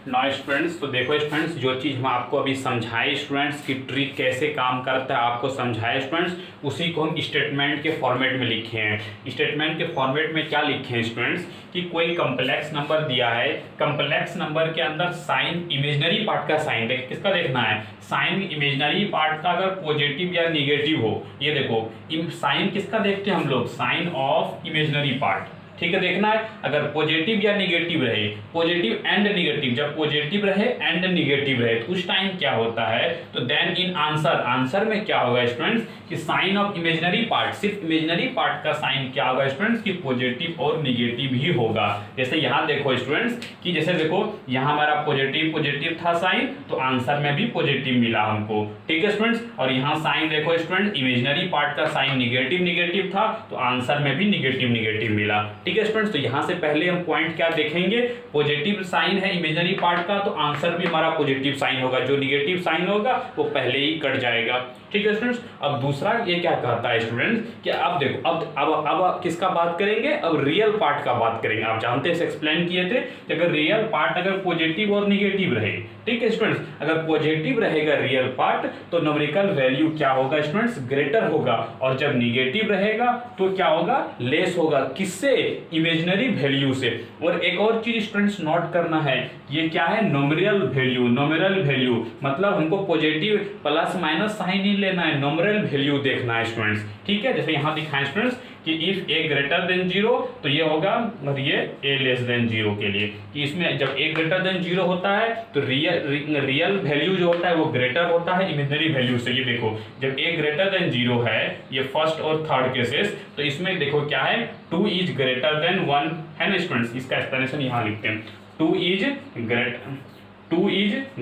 नाउ स्टूडेंट्स, तो देखो स्टूडेंट्स, जो चीज़ हम आपको अभी समझाए स्टूडेंट्स कि ट्रिक कैसे काम करता है, आपको समझाए स्टूडेंट्स, उसी को हम स्टेटमेंट के फॉर्मेट में लिखे हैं। स्टेटमेंट के फॉर्मेट में क्या लिखे हैं स्टूडेंट्स कि कोई कम्प्लेक्स नंबर दिया है, कम्प्लेक्स नंबर के अंदर साइन, इमेजिनरी पार्ट का साइन किसका देखना है, साइन इमेजिनरी पार्ट का अगर पॉजिटिव या निगेटिव हो, ये देखो साइन किसका देखते हैं हम लोग, साइन ऑफ इमेजिनरी पार्ट। ठीक है, देखना है अगर पॉजिटिव या निगेटिव रहे, पॉजिटिव एंड निगेटिव, जब पॉजिटिव रहे एंड निगेटिव रहे तो उस टाइम क्या होता है, तो देन इन आंसर में क्या होगा स्टूडेंट्स कि साइन ऑफ इमेजिनरी पार्ट, सिर्फ इमेजिनरी पार्ट का साइन क्या होगा स्टूडेंट्स कि पॉजिटिव और निगेटिव ही होगा। जैसे यहाँ देखो स्टूडेंट्स कि जैसे देखो यहाँ हमारा पॉजिटिव था साइन, तो आंसर में भी पॉजिटिव मिला हमको। ठीक है स्टूडेंट्स। और यहाँ साइन देखो स्टूडेंट, इमेजिनरी पार्ट का साइन निगेटिव था तो आंसर में भी निगेटिव मिला। ठीक है स्टूडेंट्स, तो यहाँ से पहले हम पॉइंट क्या देखेंगे, पॉजिटिव साइन है इमेजिनरी पार्ट का तो आंसर भी हमारा पॉजिटिव साइन होगा, जो निगेटिव साइन होगा वो पहले ही कट जाएगा। ठीक है स्टूडेंट्स, अब दूसरा ये क्या कहता है स्टूडेंट्स कि अब देखो अब किसका बात करेंगे, अब रियल पार्ट का बात करेंगे। आप जानते हैं एक्सप्लेन किए थे कि अगर रियल पार्ट अगर पॉजिटिव और निगेटिव रहे, ठीक है स्टूडेंट्स, अगर पॉजिटिव रहेगा रियल पार्ट तो न्यूमेरिकल वैल्यू क्या होगा स्टूडेंट्स, ग्रेटर होगा, और जब निगेटिव रहेगा तो क्या होगा, लेस होगा। किससे, इमेजिनरी वैल्यू से। और एक और चीज स्टूडेंट्स नोट करना है, ये क्या है, नॉमिनल वैल्यू। नॉमिनल वैल्यू मतलब हमको पॉजिटिव प्लस माइनस साइन नहीं लेना है, नॉमिनल वैल्यू देखना है स्टूडेंट्स। ठीक है, जैसे यहाँ दिखाएं स्टूडेंट्स कि इफ ए ग्रेटर देन 0 तो ये होगा, और ये ए लेस देन 0 के लिए, कि इसमें जब ए ग्रेटर देन 0 होता है तो रियल वैल्यू जो होता है वो ग्रेटर होता है इमेजिनरी वैल्यू से। ये देखो जब ए ग्रेटर देन 0 है, ये फर्स्ट और थर्ड केसेस, तो इसमें देखो क्या है, 2 इज ग्रेटर देन 1 है ना स्टूडेंट्स। इसका एक्सप्लेनेशन यहाँ लिखते हैं, 2 इज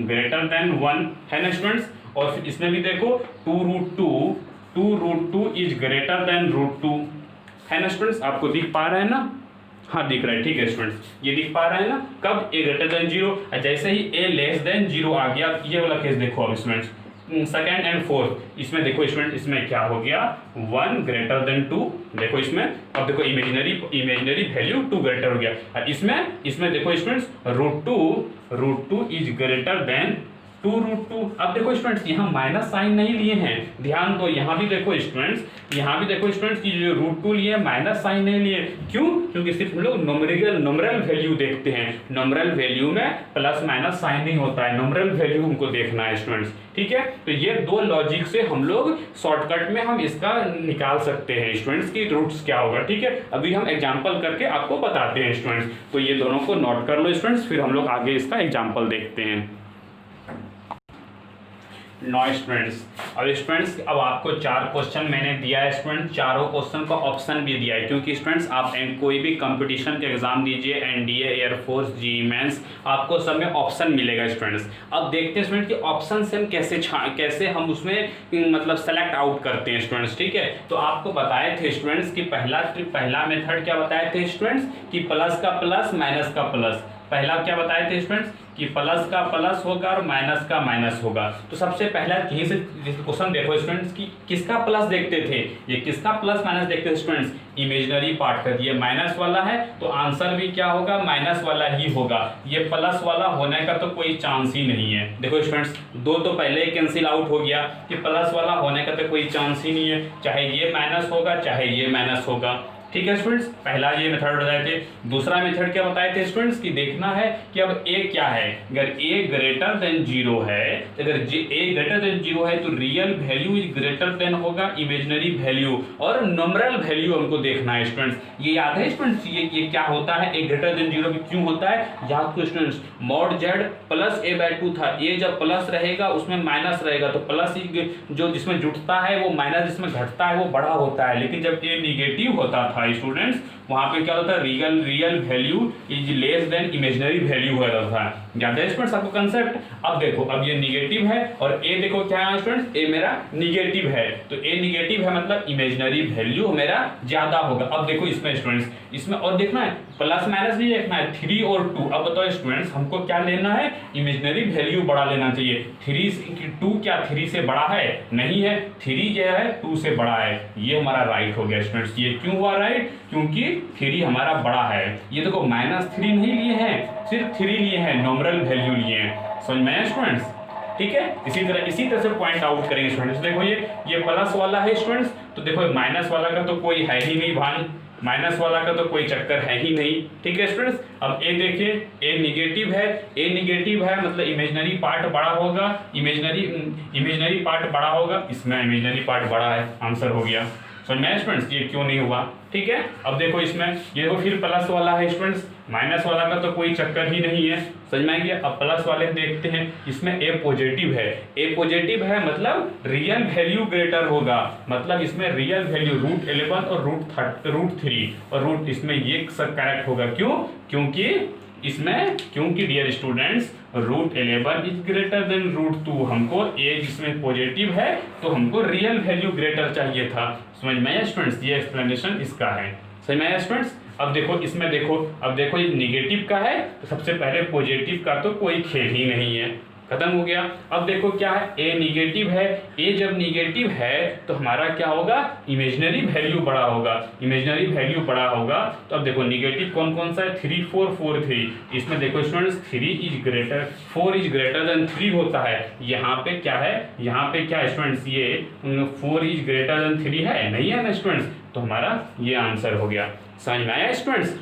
ग्रेटर देन 1 है ना स्टूडेंट्स। और फिर इसमें भी देखो 2√2 इज ग्रेटर देन √2 है ना स्टूडेंट्स। आपको दिख पा रहा है ना, हाँ दिख रहा है, ठीक है स्टूडेंट्स, ये दिख पा रहा है ना। कब ए ग्रेटर देन 0, जैसे ही ए लेस देन 0 आ गया, ये वाला केस देखो अब स्टूडेंट्स, सेकेंड एंड फोर्थ, इसमें देखो स्टूडेंट, इसमें क्या हो गया, 1 ग्रेटर देन 2, देखो इसमें, अब देखो इमेजिनरी वैल्यू 2 ग्रेटर हो गया। और इसमें देखो स्टूडेंट्स √2 इज ग्रेटर देन 2√2। अब देखो स्टूडेंट्स यहाँ माइनस साइन नहीं लिए हैं, ध्यान दो, यहाँ भी देखो स्टूडेंट्स की जो √2 लिए माइनस साइन नहीं लिए, क्यों, क्योंकि सिर्फ हम लोग नॉमिनल वैल्यू देखते हैं। नॉमिनल वैल्यू में प्लस माइनस साइन नहीं होता है, नॉमिनल वैल्यू हमको देखना है स्टूडेंट्स। ठीक है, तो ये दो लॉजिक से हम लोग शॉर्टकट में हम इसका निकाल सकते हैं स्टूडेंट्स की रूट्स क्या होगा। ठीक है, अभी हम एग्जाम्पल करके आपको बताते हैं स्टूडेंट्स, तो ये दोनों को नोट कर लो स्टूडेंट्स, फिर हम लोग आगे इसका एग्जाम्पल देखते हैं। नो स्टूडेंट्स, अब स्टूडेंट्स अब आपको 4 क्वेश्चन मैंने दिया है स्टूडेंट्स, चारों क्वेश्चन का ऑप्शन भी दिया है, क्योंकि स्टूडेंट्स आप कोई भी कंपटीशन के एग्जाम दीजिए, एनडीए, एयरफोर्स, जीई मेंस, आपको सब में ऑप्शन मिलेगा स्टूडेंट्स। अब देखते हैं स्टूडेंट कि ऑप्शन से हम कैसे हम उसमें मतलब सेलेक्ट आउट करते हैं स्टूडेंट्स। ठीक है, तो आपको बताए थे स्टूडेंट्स कि पहला मेथड क्या बताए थे स्टूडेंट्स कि प्लस का प्लस माइनस का प्लस, पहला क्या बताए थे स्टूडेंट्स कि प्लस का प्लस होगा और माइनस का माइनस होगा। तो सबसे पहला यहीं से क्वेश्चन देखो स्टूडेंट्स कि किसका प्लस देखते थे, ये किसका प्लस माइनस देखते थे स्टूडेंट्स, इमेजिनरी पार्ट का। ये माइनस वाला है तो आंसर भी क्या होगा, माइनस वाला ही होगा, ये प्लस वाला होने का तो कोई चांस ही नहीं है। देखो स्टूडेंट्स, दो तो पहले ही कैंसिल आउट हो गया कि प्लस वाला होने का तो कोई चांस ही नहीं है, चाहे ये माइनस होगा चाहे ये माइनस होगा। ठीक है स्टूडेंट्स, पहला ये मेथड बताए थे। दूसरा मेथड क्या बताए थे स्टूडेंट्स कि देखना है कि अब ए क्या है, अगर ए ग्रेटर देन 0 है, अगर ए ग्रेटर देन 0 है तो real value is greater then होगा इमेजिनरी वैल्यू, और नॉमिनल वैल्यू हमको देखना है स्टूडेंट्स। ये याद है स्टूडेंट्स, ये क्या होता है, ए ग्रेटर देन 0 क्यों होता है, याद करो students, mod Z plus a/2 था, ए जब प्लस रहेगा उसमें माइनस रहेगा, तो प्लस जो जिसमें जुटता है वो माइनस जिसमें घटता है वो बड़ा होता है, लेकिन जब ए निगेटिव होता था स्टूडेंट्स, वहां पे क्या होता है, real value is less than imaginary value होता था। याद है स्टूडेंट्स आपको कंसेप्ट। अब देखो, अब ये निगेटिव है और ए देखो क्या है स्टूडेंट्स, ए मेरा निगेटिव है, तो ए निगेटिव है मतलब इमेजिनरी वैल्यू मेरा ज्यादा होगा। अब देखो इसमें स्टूडेंट्स, इसमें और देखना है, प्लस माइनस नहीं देखना है, 3 और 2। अब बताओ स्टूडेंट्स हमको क्या लेना है, इमेजिनरी वैल्यू बड़ा लेना चाहिए। 2 क्या 3 से बड़ा है, नहीं है, 3 जो है 2 से बड़ा है, ये हमारा राइट हो गया स्टूडेंट्स। ये क्यों हुआ राइट, क्योंकि 3 हमारा बड़ा है। ये देखो -3 नहीं लिए हैं, सिर्फ 3 लिए हैं, नॉमिनल वैल्यू लिए हैं, समझ में आया स्टूडेंट्स। ठीक है, इसी तरह से पॉइंट आउट करेंगे स्टूडेंट्स। देखो ये प्लस वाला है स्टूडेंट्स, तो देखो माइनस वाला का तो कोई है ही नहीं भान, माइनस वाला का तो कोई चक्कर है ही नहीं। ठीक है स्टूडेंट्स, अब ए देखिए, ए निगेटिव है मतलब इमेजिनरी पार्ट बड़ा होगा, इमेजिनरी पार्ट बड़ा होगा, इसमें इमेजिनरी पार्ट बड़ा है, आंसर हो गया। समझ में स्टूडेंट्स, ये क्यों नहीं हुआ। ठीक है, अब देखो इसमें ये देखो फिर प्लस वाला है स्टूडेंट्स, माइनस वाला का तो कोई चक्कर ही नहीं है, समझ में आ गया। अब प्लस वाले देखते हैं, इसमें ए पॉजिटिव है मतलब रियल वैल्यू ग्रेटर होगा, मतलब इसमें रियल वैल्यू √11 और √3 और इसमें ये सब करेक्ट होगा। क्यों, क्योंकि dear students √11 is greater than √2, हमको ए जिसमें पॉजिटिव है तो हमको रियल वैल्यू ग्रेटर चाहिए था। समझ में आया स्टूडेंट्स, ये एक्सप्लेनेशन इसका है, समझ में आया स्टूडेंट्स। अब देखो इसमें देखो, अब देखो ये निगेटिव का है तो सबसे पहले पॉजिटिव का तो कोई खेल ही नहीं है, खत्म हो गया। अब देखो क्या है, ए निगेटिव है, ए जब निगेटिव है तो हमारा क्या होगा, इमेजिनरी वैल्यू बड़ा होगा, इमेजिनरी वैल्यू बड़ा होगा। तो अब देखो निगेटिव कौन कौन सा है, 3 4 4 3, इसमें देखो स्टूडेंट्स 4 इज ग्रेटर देन 3 होता है, यहाँ पे क्या है, यहाँ पे क्या है स्टूडेंट्स, ये 4 इज ग्रेटर देन 3 है, नहीं है ना स्टूडेंट्स, तो हमारा ये आंसर हो गया। समझ में आया स्टूडेंट्स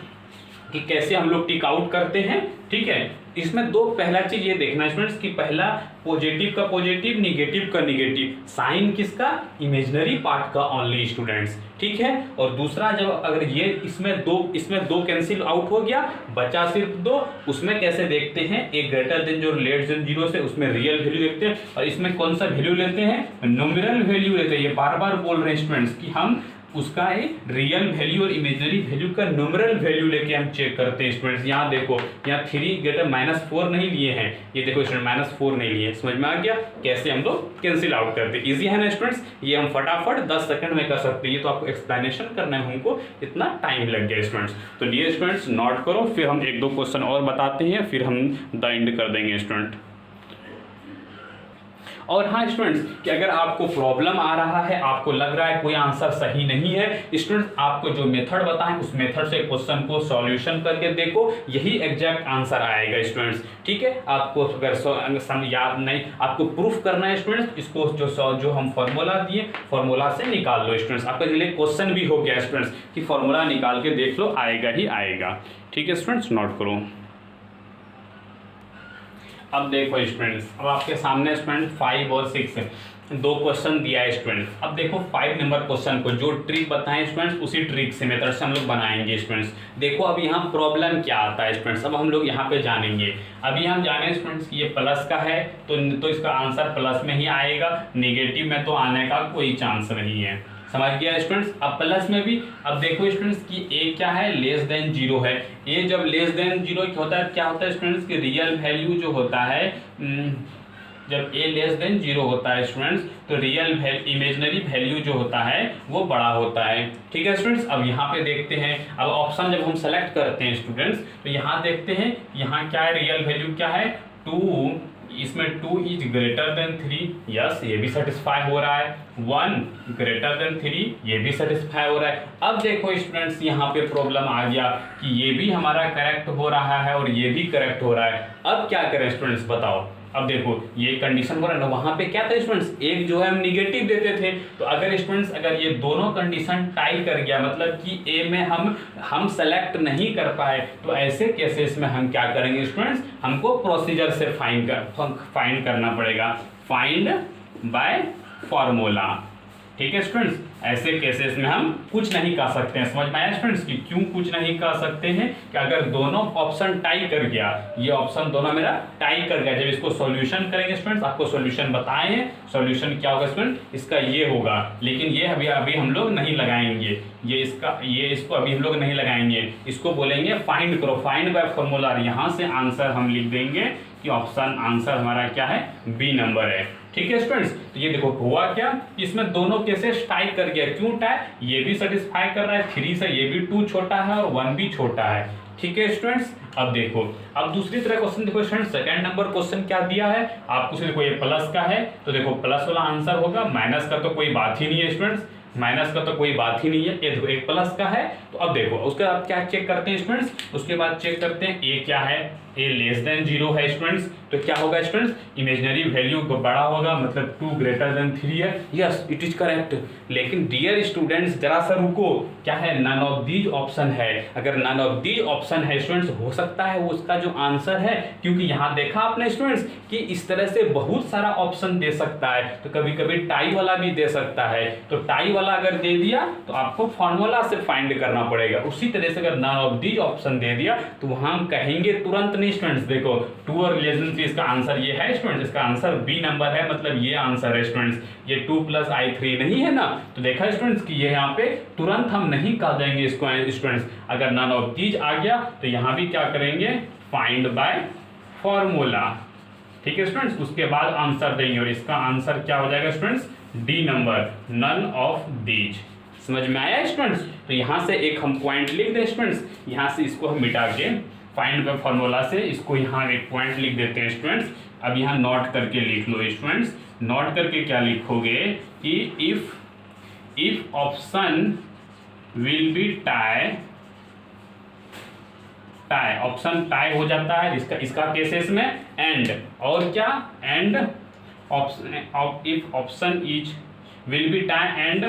कि कैसे हम लोग टिक आउट करते हैं, ठीक है। इसमें दो पहला चीज ये देखना स्टूडेंट्स कि पहला पॉजिटिव का पॉजिटिव, निगेटिव का निगेटिव, साइन किसका, इमेजिनरी पार्ट का ओनली स्टूडेंट्स, ठीक है। और दूसरा जब अगर ये इसमें दो कैंसिल आउट हो गया, बचा सिर्फ 2, उसमें कैसे देखते हैं, एक ग्रेटर देन जो लेस देन 0 से उसमें रियल वैल्यू देखते हैं, और इसमें कौन सा वैल्यू लेते हैं, नॉमिनल वैल्यू लेते हैं। ये बार बार बोल रहे हैं स्टूडेंट्स कि हम उसका एक रियल वैल्यू और इमेजिनरी वैल्यू का न्यूमरल वैल्यू लेके हम चेक करते हैं स्टूडेंट्स। यहाँ देखो, यहाँ 3 ग्रेटर -4 नहीं लिए हैं, ये देखो स्टूडेंट -4 नहीं लिए, समझ में आ गया कैसे हम लोग कैंसिल आउट करते हैं। इजी है ना स्टूडेंट्स, ये हम फटाफट 10 सेकंड में कर सकते हैं, ये तो आपको एक्सप्लेनेशन करने में हमको इतना टाइम लग गया स्टूडेंट्स। तो डियर स्टूडेंट्स नोट करो, फिर हम 1-2 क्वेश्चन और बताते हैं, फिर हम द एंड कर देंगे स्टूडेंट। और हाँ स्टूडेंट्स कि अगर आपको प्रॉब्लम आ रहा है, आपको लग रहा है कोई आंसर सही नहीं है, स्टूडेंट्स आपको जो मेथड बताएं उस मेथड से क्वेश्चन को सॉल्यूशन करके देखो, यही एग्जैक्ट आंसर आएगा स्टूडेंट्स, ठीक है। आपको अगर याद नहीं, आपको प्रूफ करना है स्टूडेंट्स, इसको जो हम फॉर्मूला दिए फॉर्मूला से निकाल लो स्टूडेंट्स। आपका लिए क्वेश्चन भी हो गया स्टूडेंट्स कि फॉर्मूला निकाल के देख लो, आएगा ही आएगा, ठीक है स्टूडेंट्स, नोट करो। अब देखो स्टूडेंट्स, अब आपके सामने स्टूडेंट 5 और 6 दो क्वेश्चन दिया है स्टूडेंट्स। अब देखो 5 नंबर क्वेश्चन को जो ट्रिक बताएं स्टूडेंट्स, उसी ट्रिक से मेथड से हम लोग बनाएंगे स्टूडेंट्स। देखो अब यहाँ प्रॉब्लम क्या आता है स्टूडेंट्स, अब हम लोग यहाँ पे जानेंगे। अभी हम जाने स्टूडेंट्स कि ये प्लस का है तो इसका आंसर प्लस में ही आएगा, निगेटिव में तो आने का कोई चांस नहीं है, समझ गया स्टूडेंट्स। अब प्लस में भी अब देखो स्टूडेंट्स कि ए क्या है, लेस देन 0 है। ए जब लेस देन 0 होता है क्या होता है स्टूडेंट्स कि रियल वैल्यू जो होता है, जब ए लेस देन 0 होता है स्टूडेंट्स तो रियल इमेजिनरी वैल्यू जो होता है वो बड़ा होता है, ठीक है स्टूडेंट्स। अब यहाँ पे देखते हैं, अब ऑप्शन जब हम सेलेक्ट करते हैं स्टूडेंट्स तो यहाँ देखते हैं, यहाँ क्या है, रियल वैल्यू क्या है 2, इसमें 2 इज ग्रेटर देन 3, यस ये भी सेटिस्फाई हो रहा है, 1 ग्रेटर देन 3 ये भी सेटिस्फाई हो रहा है। अब देखो स्टूडेंट्स यहाँ पे प्रॉब्लम आ गया कि ये भी हमारा करेक्ट हो रहा है और ये भी करेक्ट हो रहा है। अब क्या करें स्टूडेंट्स बताओ। अब देखो ये कंडीशन हो रहा है ना, वहाँ पे क्या था स्टूडेंट्स, एक जो है हम निगेटिव देते थे, तो अगर स्टूडेंट्स अगर ये दोनों कंडीशन टाई कर गया, मतलब कि ए में हम सेलेक्ट नहीं कर पाए, तो ऐसे केसेस में हम क्या करेंगे स्टूडेंट्स, हमको प्रोसीजर से फाइंड करना पड़ेगा, फाइंड बाय फॉर्मूला, ठीक है स्टूडेंट्स। ऐसे केसेस में हम कुछ नहीं कर सकते हैं, समझ में आया स्टूडेंट्स कि क्यों कुछ नहीं कर सकते हैं, कि अगर दोनों ऑप्शन टाई कर गया, ये ऑप्शन दोनों मेरा टाई कर गया, जब इसको सॉल्यूशन करेंगे स्टूडेंट्स, आपको सॉल्यूशन बताए हैं, सॉल्यूशन क्या होगा स्टूडेंट, इसका ये होगा, लेकिन ये अभी हम लोग नहीं लगाएंगे, इसको अभी हम लोग नहीं लगाएंगे, इसको बोलेंगे फाइंड करो, फाइंड बाय फॉर्मूला। यहाँ से आंसर हम लिख देंगे कि ऑप्शन आंसर हमारा क्या है, बी नंबर है, ठीक है स्टूडेंट्स। तो ये देखो हुआ क्या, इसमें दोनों केसेस टाई कर गया, क्यों टाई, ये भी सेटिस्फाई कर रहा है 3 से, ये भी 2 छोटा है और 1 भी छोटा है, ठीक है स्टूडेंट्स। अब देखो, अब दूसरी तरह क्वेश्चन देखो स्टूडेंट, सेकंड नंबर क्वेश्चन क्या दिया है आपको, देखो ये प्लस का है तो देखो प्लस वाला आंसर होगा, माइनस का तो कोई बात ही नहीं है स्टूडेंट्स, माइनस का तो कोई बात ही नहीं है। ये देखो एक प्लस का है, तो अब देखो उसके बाद क्या चेक करते हैं स्टूडेंट्स, उसके बाद चेक करते हैं ए क्या है, ए लेस देन 0 है स्टूडेंट्स, तो क्या होगा स्टूडेंट्स, इमेजिनरी वैल्यू बड़ा होगा, मतलब 2 ग्रेटर देन 3 है, यस इट इज करेक्ट। लेकिन डियर स्टूडेंट्स जरा सा रुको, क्या है, नन ऑफ दीज ऑप्शन है। अगर नन ऑफ दीज ऑप्शन है स्टूडेंट्स, हो सकता है वो उसका जो आंसर है, क्योंकि यहाँ देखा आपने स्टूडेंट्स कि इस तरह से बहुत सारा ऑप्शन दे सकता है, तो कभी कभी टाई वाला भी दे सकता है, तो टाई वाला अगर दे दिया तो आपको फॉर्मूला से फाइंड करना पड़ेगा। उसी तरह से अगर नन ऑफ दीज ऑप्शन दे दिया तो वहां हम कहेंगे तुरंत नहीं स्टूडेंट्स, देखो 2 और रिलेशन इसका आंसर ये है स्टूडेंट्स, इसका आंसर बी नंबर है, मतलब ये आंसर है स्टूडेंट्स, ये 2 + i3 नहीं है ना, तो देखा स्टूडेंट्स कि ये यहाँ पे तुरंत हम नहीं कह देंगे इसको स्टूडेंट्स, अगर नन ऑफ दीज आ गया तो यहाँ भी क्या करेंगे, फाइंड बाय फॉर्मूला, ठीक है स्टूडेंट्स, उसके बाद आंसर देंगे और इसका आंसर क्या हो जाएगा students, D number, none of these, समझ में आया स्टूडेंट्स? तो यहाँ से एक हम पॉइंट लिख दें स्टूडेंट्स, यहाँ से इसको हम मिटा के फाइंड बाय फार्मूला से इसको यहाँ एक पॉइंट लिख देते हैं स्टूडेंट्स। अब यहाँ नोट करके लिख लो स्टूडेंट्स। नोट करके क्या लिखोगे कि if option will be tie option tie हो जाता है इसका केसेस में, एंड और क्या, and if option is will be tie and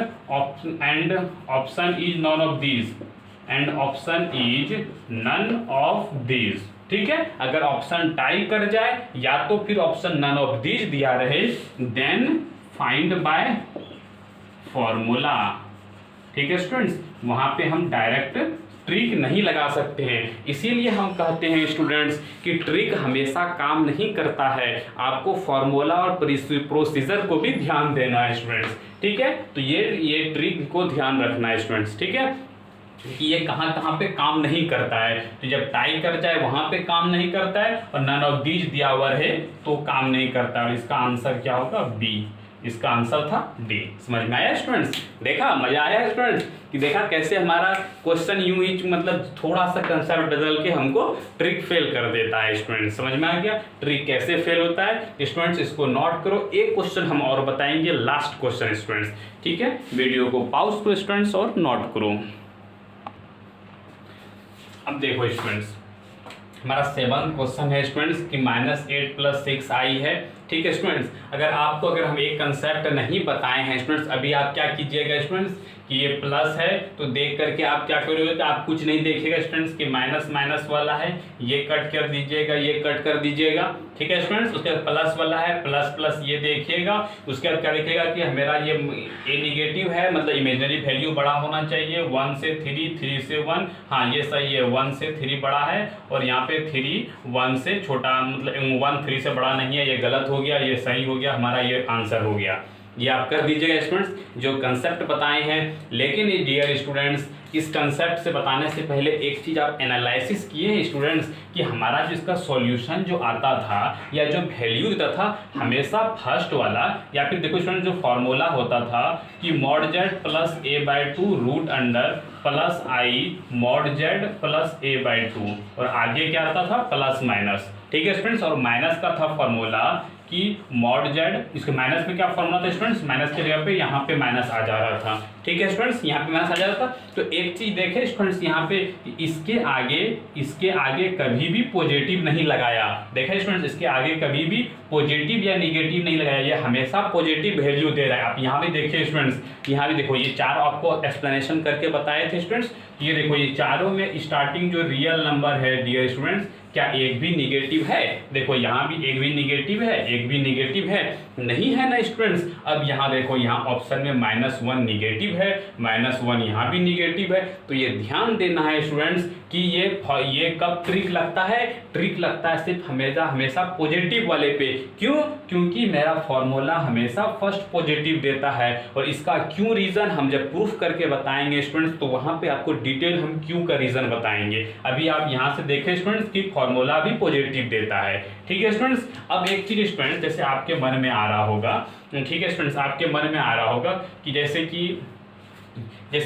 option is none of these, and option is none of these. ठीक है, अगर ऑप्शन टाई कर जाए या तो फिर ऑप्शन नन ऑफ दीज दिया रहे, देन फाइंड बाय फॉर्मूला। ठीक है स्टूडेंट्स, वहां पे हम डायरेक्ट ट्रिक नहीं लगा सकते हैं। इसीलिए हम कहते हैं स्टूडेंट्स कि ट्रिक हमेशा काम नहीं करता है, आपको फॉर्मूला और प्रोसीजर को भी ध्यान देना है स्टूडेंट्स। ठीक है, तो ये ट्रिक को ध्यान रखना है स्टूडेंट्स। ठीक है, कि ये कहाँ कहाँ पे काम नहीं करता है। तो जब टाई कर जाए वहां पे काम नहीं करता है, और नन ऑफ दीज दिया हुआ है तो काम नहीं करता है। और इसका आंसर क्या होगा? बी। इसका आंसर था डी। समझ में आया स्टूडेंट्स? देखा, मजा आया स्टूडेंट्स कि देखा कैसे हमारा क्वेश्चन यूं ही मतलब थोड़ा सा कंसेप्ट बदल के हमको ट्रिक फेल कर देता है स्टूडेंट्स। समझ में आ गया ट्रिक कैसे फेल होता है स्टूडेंट्स? इसको नोट करो। एक क्वेश्चन हम और बताएंगे, लास्ट क्वेश्चन स्टूडेंट्स। ठीक है, वीडियो को पॉज करो स्टूडेंट्स और नोट करो। अब देखो स्टूडेंट्स, हमारा 7th क्वेश्चन है स्टूडेंट्स कि -8 + 6i है। ठीक है स्टूडेंट्स, अगर हम एक कंसेप्ट नहीं बताए हैं स्टूडेंट्स, अभी आप क्या कीजिएगा स्टूडेंट्स कि ये प्लस है तो देख करके आप क्या करोगे, तो आप कुछ नहीं देखिएगा स्टूडेंट्स कि माइनस माइनस वाला है, ये कट कर दीजिएगा, ये कट कर दीजिएगा। ठीक है स्टूडेंट्स, उसके बाद प्लस वाला है, प्लस प्लस ये देखिएगा। उसके बाद क्या देखिएगा कि मेरा ये नेगेटिव है, मतलब इमेजिनरी वैल्यू बड़ा होना चाहिए, 1 से 3, 3 से 1। हाँ ये सही है, 1 से 3 बड़ा है, और यहाँ पे 3 1 से छोटा, मतलब 1 3 से बड़ा नहीं है। ये गलत हो गया, ये सही हो गया, हमारा ये आंसर हो गया। ये आप कर दीजिएगा स्टूडेंट्स जो कंसेप्ट बताए हैं। लेकिन डियर स्टूडेंट्स, इस कंसेप्ट से बताने से पहले एक चीज़ आप एनालिसिस किए हैं स्टूडेंट्स कि हमारा जो इसका सॉल्यूशन जो आता था या जो वैल्यू देता था, हमेशा फर्स्ट वाला, या फिर देखो स्टूडेंट जो फॉर्मूला होता था कि mod z + a/2 √+ mod z + a/2, और आगे क्या आता था? Plus minus. ठीक है स्टूडेंट्स, और माइनस का था फॉर्मूला कि mod z, इसके माइनस में क्या फॉर्मूला था स्टूडेंट्स? माइनस के जगह पे यहाँ पे माइनस आ जा रहा था। ठीक है स्टूडेंट्स, यहाँ पे माइनस आ जा रहा था। तो एक चीज देखे स्टूडेंट्स यहाँ पे, इसके आगे कभी भी पॉजिटिव नहीं लगाया। देखा स्टूडेंट्स, इसके आगे कभी भी पॉजिटिव या निगेटिव नहीं लगाया, ये हमेशा पॉजिटिव वैल्यू दे रहा है। आप यहाँ भी देखिए स्टूडेंट्स, यहाँ भी देखो, ये चार आपको एक्सप्लेनेशन करके बताए थे स्टूडेंट्स। ये देखो, ये चारों में स्टार्टिंग जो रियल नंबर है डियर स्टूडेंट्स, क्या एक भी निगेटिव है? देखो यहाँ भी एक भी निगेटिव है, एक भी निगेटिव है, नहीं है ना स्टूडेंट्स। अब यहाँ देखो, यहाँ ऑप्शन में -1 निगेटिव है, -1 यहाँ भी निगेटिव है। तो ये ध्यान देना है स्टूडेंट्स कि ये कब ट्रिक लगता है? ट्रिक लगता है सिर्फ हमेशा पॉजिटिव वाले पे। क्यों? क्योंकि मेरा फॉर्मूला हमेशा फर्स्ट पॉजिटिव देता है। और इसका क्यों रीजन हम जब प्रूफ करके बताएंगे स्टूडेंट्स, तो वहां पे आपको डिटेल हम क्यों का रीजन बताएंगे। अभी आप यहाँ से देखें स्टूडेंट्स कि फॉर्मूला भी पॉजिटिव देता है। ठीक है स्टूडेंट्स, अब एक चीज स्टूडेंट्स जैसे आपके मन में आ रहा होगा, ठीक है स्टूडेंट्स, आपके मन में आ रहा होगा कि जैसे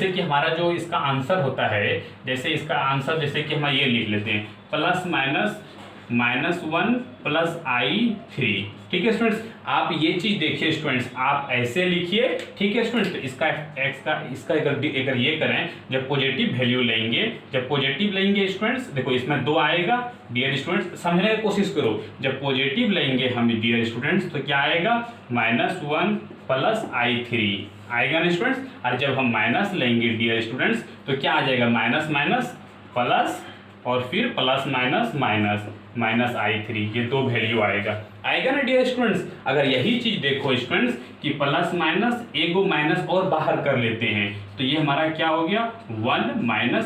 कि हमारा जो इसका आंसर होता है, जैसे इसका आंसर जैसे कि हम ये लिख लेते हैं +-1 + i3। ठीक है स्टूडेंट्स, आप ये चीज देखिए स्टूडेंट्स, आप ऐसे लिखिए। ठीक है स्टूडेंट्स, तो इसका अगर ये करें, जब पॉजिटिव वैल्यू लेंगे, जब पॉजिटिव लेंगे स्टूडेंट्स, देखो इसमें 2 आएगा डियर स्टूडेंट्स, समझने की कोशिश करो। जब पॉजिटिव लेंगे हम डियर स्टूडेंट्स, तो क्या आएगा? -1 + i3 आएगा ना स्टूडेंट्स। और जब हम माइनस लेंगे डियर स्टूडेंट्स, तो क्या आ जाएगा? माइनस माइनस प्लस, और फिर प्लस माइनस माइनस -i3, ये 2 वैल्यू आएगा ना डियर स्टूडेंट्स। अगर यही चीज देखो स्टूडेंट्स कि प्लस माइनस एक माइनस और बाहर कर लेते हैं, तो ये हमारा क्या हो गया? 1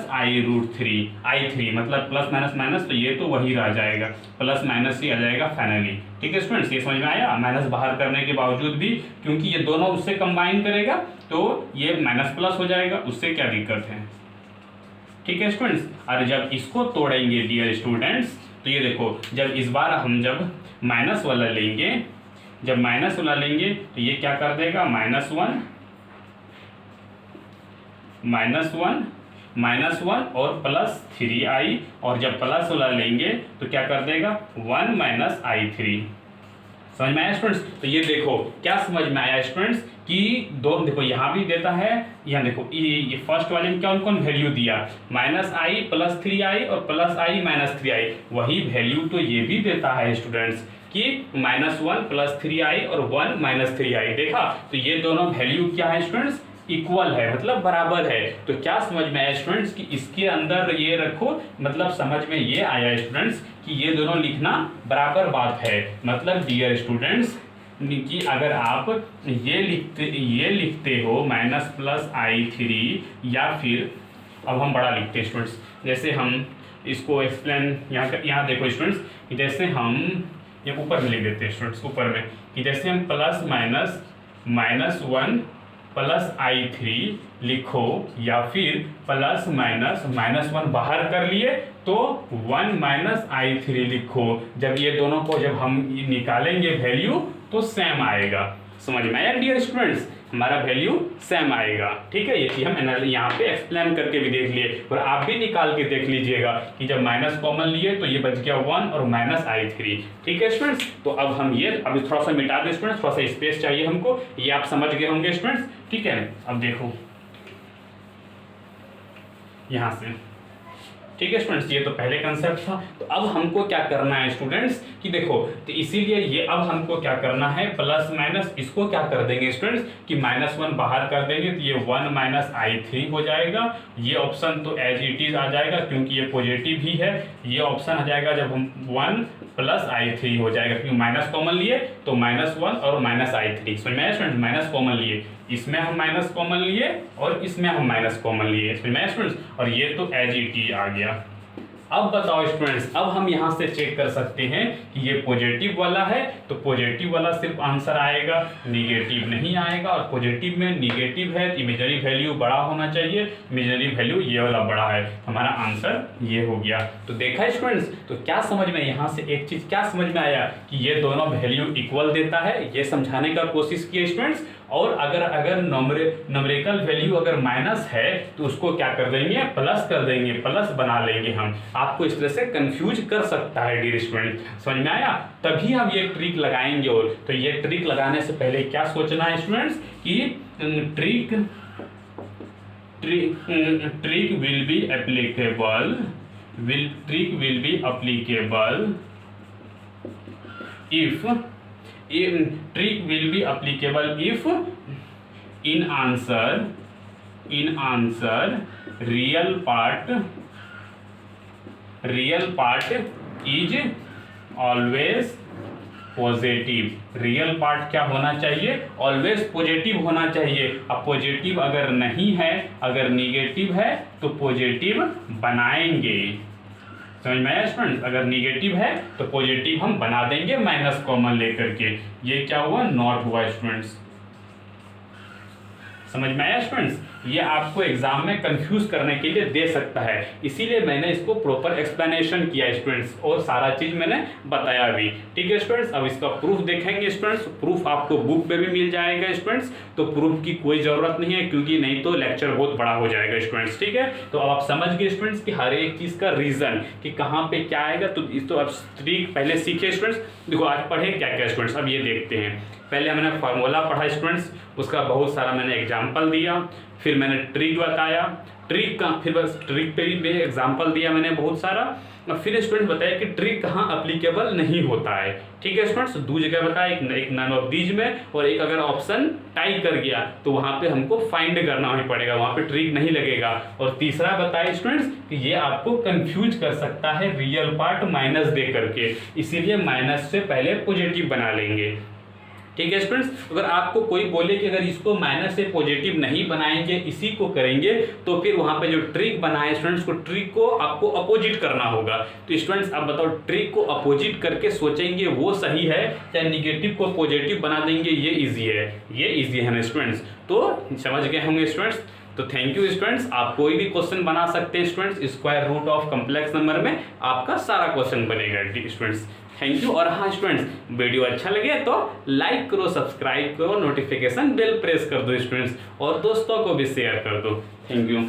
- i√3 मतलब प्लस माइनस माइनस, तो ये तो वही रह जाएगा, प्लस माइनस ही आ जाएगा फाइनली। ठीक है स्टूडेंट्स, ये समझ में आया? माइनस बाहर करने के बावजूद भी, क्योंकि ये दोनों उससे कंबाइन करेगा तो ये माइनस प्लस हो जाएगा, उससे क्या दिक्कत है। ठीक है स्टूडेंट्स, और जब इसको तोड़ेंगे डियर स्टूडेंट्स, तो ये देखो, जब इस बार हम जब माइनस वाला लेंगे, तो ये क्या कर देगा? -1 -1 और +3i, और जब प्लस वाला लेंगे तो क्या कर देगा 1 - i3। समझ में आया स्टूडेंट्स? तो ये देखो क्या समझ में आया स्टूडेंट्स कि दो देखो यहाँ भी देता है, यहाँ देखो ये फर्स्ट वाले में क्या कौन वैल्यू दिया -i +3i और +i -3i, वही वैल्यू तो ये भी देता है स्टूडेंट्स कि -1 +3i और 1 - 3i। देखा, तो ये दोनों वैल्यू क्या है स्टूडेंट्स इक्वल है, मतलब बराबर है। तो क्या समझ में आया स्टूडेंट्स कि इसके अंदर ये रखो, मतलब समझ में ये आया स्टूडेंट्स कि ये दोनों लिखना बराबर बात है। मतलब डियर स्टूडेंट्स कि अगर आप ये लिखते हो -+i3, या फिर अब हम बड़ा लिखते हैं स्टूडेंट्स, जैसे हम इसको एक्सप्लेन यहाँ देखो स्टूडेंट्स कि जैसे हम ये ऊपर में लिख देते हैं स्टूडेंट्स, ऊपर में कि जैसे हम +-1 +i3 लिखो, या फिर +-1 बाहर कर लिए तो 1 - i3 लिखो। जब ये दोनों को जब हम निकालेंगे वैल्यू तो सेम आएगा। समझ में आया डियर स्टूडेंट्स? हमारा वैल्यू सेम आएगा। ठीक है, ये चीज हम यहाँ पे एक्सप्लेन करके भी देख लिए, और आप भी निकाल के देख लीजिएगा कि जब माइनस कॉमन लिए तो ये बच गया 1 और -i3। ठीक है स्टूडेंट्स? तो अब हम ये अभी थोड़ा सा मिटा दें स्टूडेंट्स, थोड़ा सा स्पेस चाहिए हमको, ये आप समझ गए होंगे स्टूडेंट्स। ठीक है, अब देखो यहाँ से, ठीक है स्टूडेंट्स, ये तो पहले कंसेप्ट था। तो अब हमको क्या करना है स्टूडेंट्स कि देखो, तो इसीलिए ये अब हमको क्या करना है, प्लस माइनस इसको क्या कर देंगे स्टूडेंट्स कि -1 बाहर कर देंगे तो ये 1 - i3 हो जाएगा। ये ऑप्शन तो एज इट इज आ जाएगा क्योंकि ये पॉजिटिव ही है। ये ऑप्शन आ जाएगा जब हम 1 + i3 हो जाएगा, क्योंकि माइनस कॉमन लिए तो -1 और -i3। समझ में आया स्टूडेंट्स? माइनस कॉमन लिए, इसमें हम माइनस कॉमन लिए और इसमें हम माइनस कॉमन लिए। समझ में आया स्टूडेंट्स? और ये तो एज इट इज आ गया। अब बताओ स्टूडेंट्स, अब हम यहाँ से चेक कर सकते हैं कि ये पॉजिटिव वाला है तो पॉजिटिव वाला सिर्फ आंसर आएगा, निगेटिव नहीं आएगा। और पॉजिटिव में निगेटिव है, इमेजनरी वैल्यू बड़ा होना चाहिए, इमेजनरी वैल्यू ये वाला बड़ा है, हमारा आंसर ये हो गया। तो देखा स्टूडेंट्स, तो क्या समझ में यहाँ से एक चीज क्या समझ में आया कि ये दोनों वैल्यू इक्वल देता है, ये समझाने का कोशिश किए स्टूडेंट्स। और अगर न्यूमेरिकल वैल्यू अगर माइनस है तो उसको क्या कर देंगे, प्लस कर देंगे, प्लस बना लेंगे हम। आपको इस तरह से कंफ्यूज कर सकता है डियर स्टूडेंट। समझ में आया? तभी हम ये ट्रिक लगाएंगे। और तो ये ट्रिक लगाने से पहले क्या सोचना है स्टूडेंट्स कि trick will be applicable if trick will be applicable if in answer real part is always positive. Real part क्या होना चाहिए, ऑलवेज पॉजिटिव होना चाहिए। अब पॉजिटिव अगर नहीं है, अगर निगेटिव है तो पॉजिटिव बनाएंगे। समझ में आया स्टूडेंट्स? अगर निगेटिव है तो पॉजिटिव हम बना देंगे माइनस कॉमन लेकर के। ये क्या हुआ, नॉट हुआ स्टूडेंट्स। समझ में आया स्टूडेंट्स? ये आपको एग्जाम में कंफ्यूज करने के लिए दे सकता है, इसीलिए मैंने इसको प्रॉपर एक्सप्लेनेशन किया स्टूडेंट्स, और सारा चीज मैंने बताया भी। ठीक है स्टूडेंट्स, अब इसका प्रूफ देखेंगे स्टूडेंट्स। प्रूफ आपको बुक पे भी मिल जाएगा स्टूडेंट्स, तो प्रूफ की कोई जरूरत नहीं है, क्योंकि नहीं तो लेक्चर बहुत बड़ा हो जाएगा स्टूडेंट्स। ठीक है, तो अब आप समझ गए स्टूडेंट्स कि हर एक चीज का रीजन कि कहाँ पे क्या आएगा। तो इस तो अब ट्रिक पहले सीखे स्टूडेंट्स। देखो आज पढ़े क्या क्या स्टूडेंट्स, अब ये देखते हैं। पहले मैंने फार्मूला पढ़ा स्टूडेंट्स, उसका बहुत सारा मैंने एग्जाम्पल दिया, फिर मैंने ट्रिक बताया, ट्रिक का फिर बस ट्रिक पे भी एग्जाम्पल दिया मैंने बहुत सारा, और फिर स्टूडेंट बताया कि ट्रिक कहाँ अप्लीकेबल नहीं होता है। ठीक है स्टूडेंट्स, दो जगह बताया, एक नन ऑफ दीज में, और एक अगर ऑप्शन टाइप कर गया तो वहाँ पे हमको फाइंड करना ही पड़ेगा, वहाँ पे ट्रिक नहीं लगेगा। और तीसरा बताया स्टूडेंट्स कि ये आपको कंफ्यूज कर सकता है रियल पार्ट माइनस दे करके, इसीलिए माइनस से पहले पॉजिटिव बना लेंगे। ठीक है स्टूडेंट्स, अगर आपको कोई बोले कि अगर इसको माइनस से पॉजिटिव नहीं बनाएंगे, इसी को करेंगे, तो फिर वहां पे जो ट्रिक बनाए स्टूडेंट्स को ट्रिक को आपको अपोजिट करना होगा। तो स्टूडेंट्स आप बताओ, ट्रिक को अपोजिट करके सोचेंगे वो सही है, चाहे निगेटिव को पॉजिटिव बना देंगे ये इजी है, ये इजी है ना स्टूडेंट्स। तो समझ गए होंगे स्टूडेंट्स। तो थैंक यू स्टूडेंट्स, आप कोई भी क्वेश्चन बना सकते हैं students, square root of complex number में आपका सारा क्वेश्चन बनेगा स्टूडेंट्स। Thank you. और हाँ स्टूडेंट्स, वीडियो अच्छा लगे तो लाइक करो, सब्सक्राइब करो, नोटिफिकेशन बेल प्रेस कर दो स्टूडेंट्स, और दोस्तों को भी शेयर कर दो। Thank you.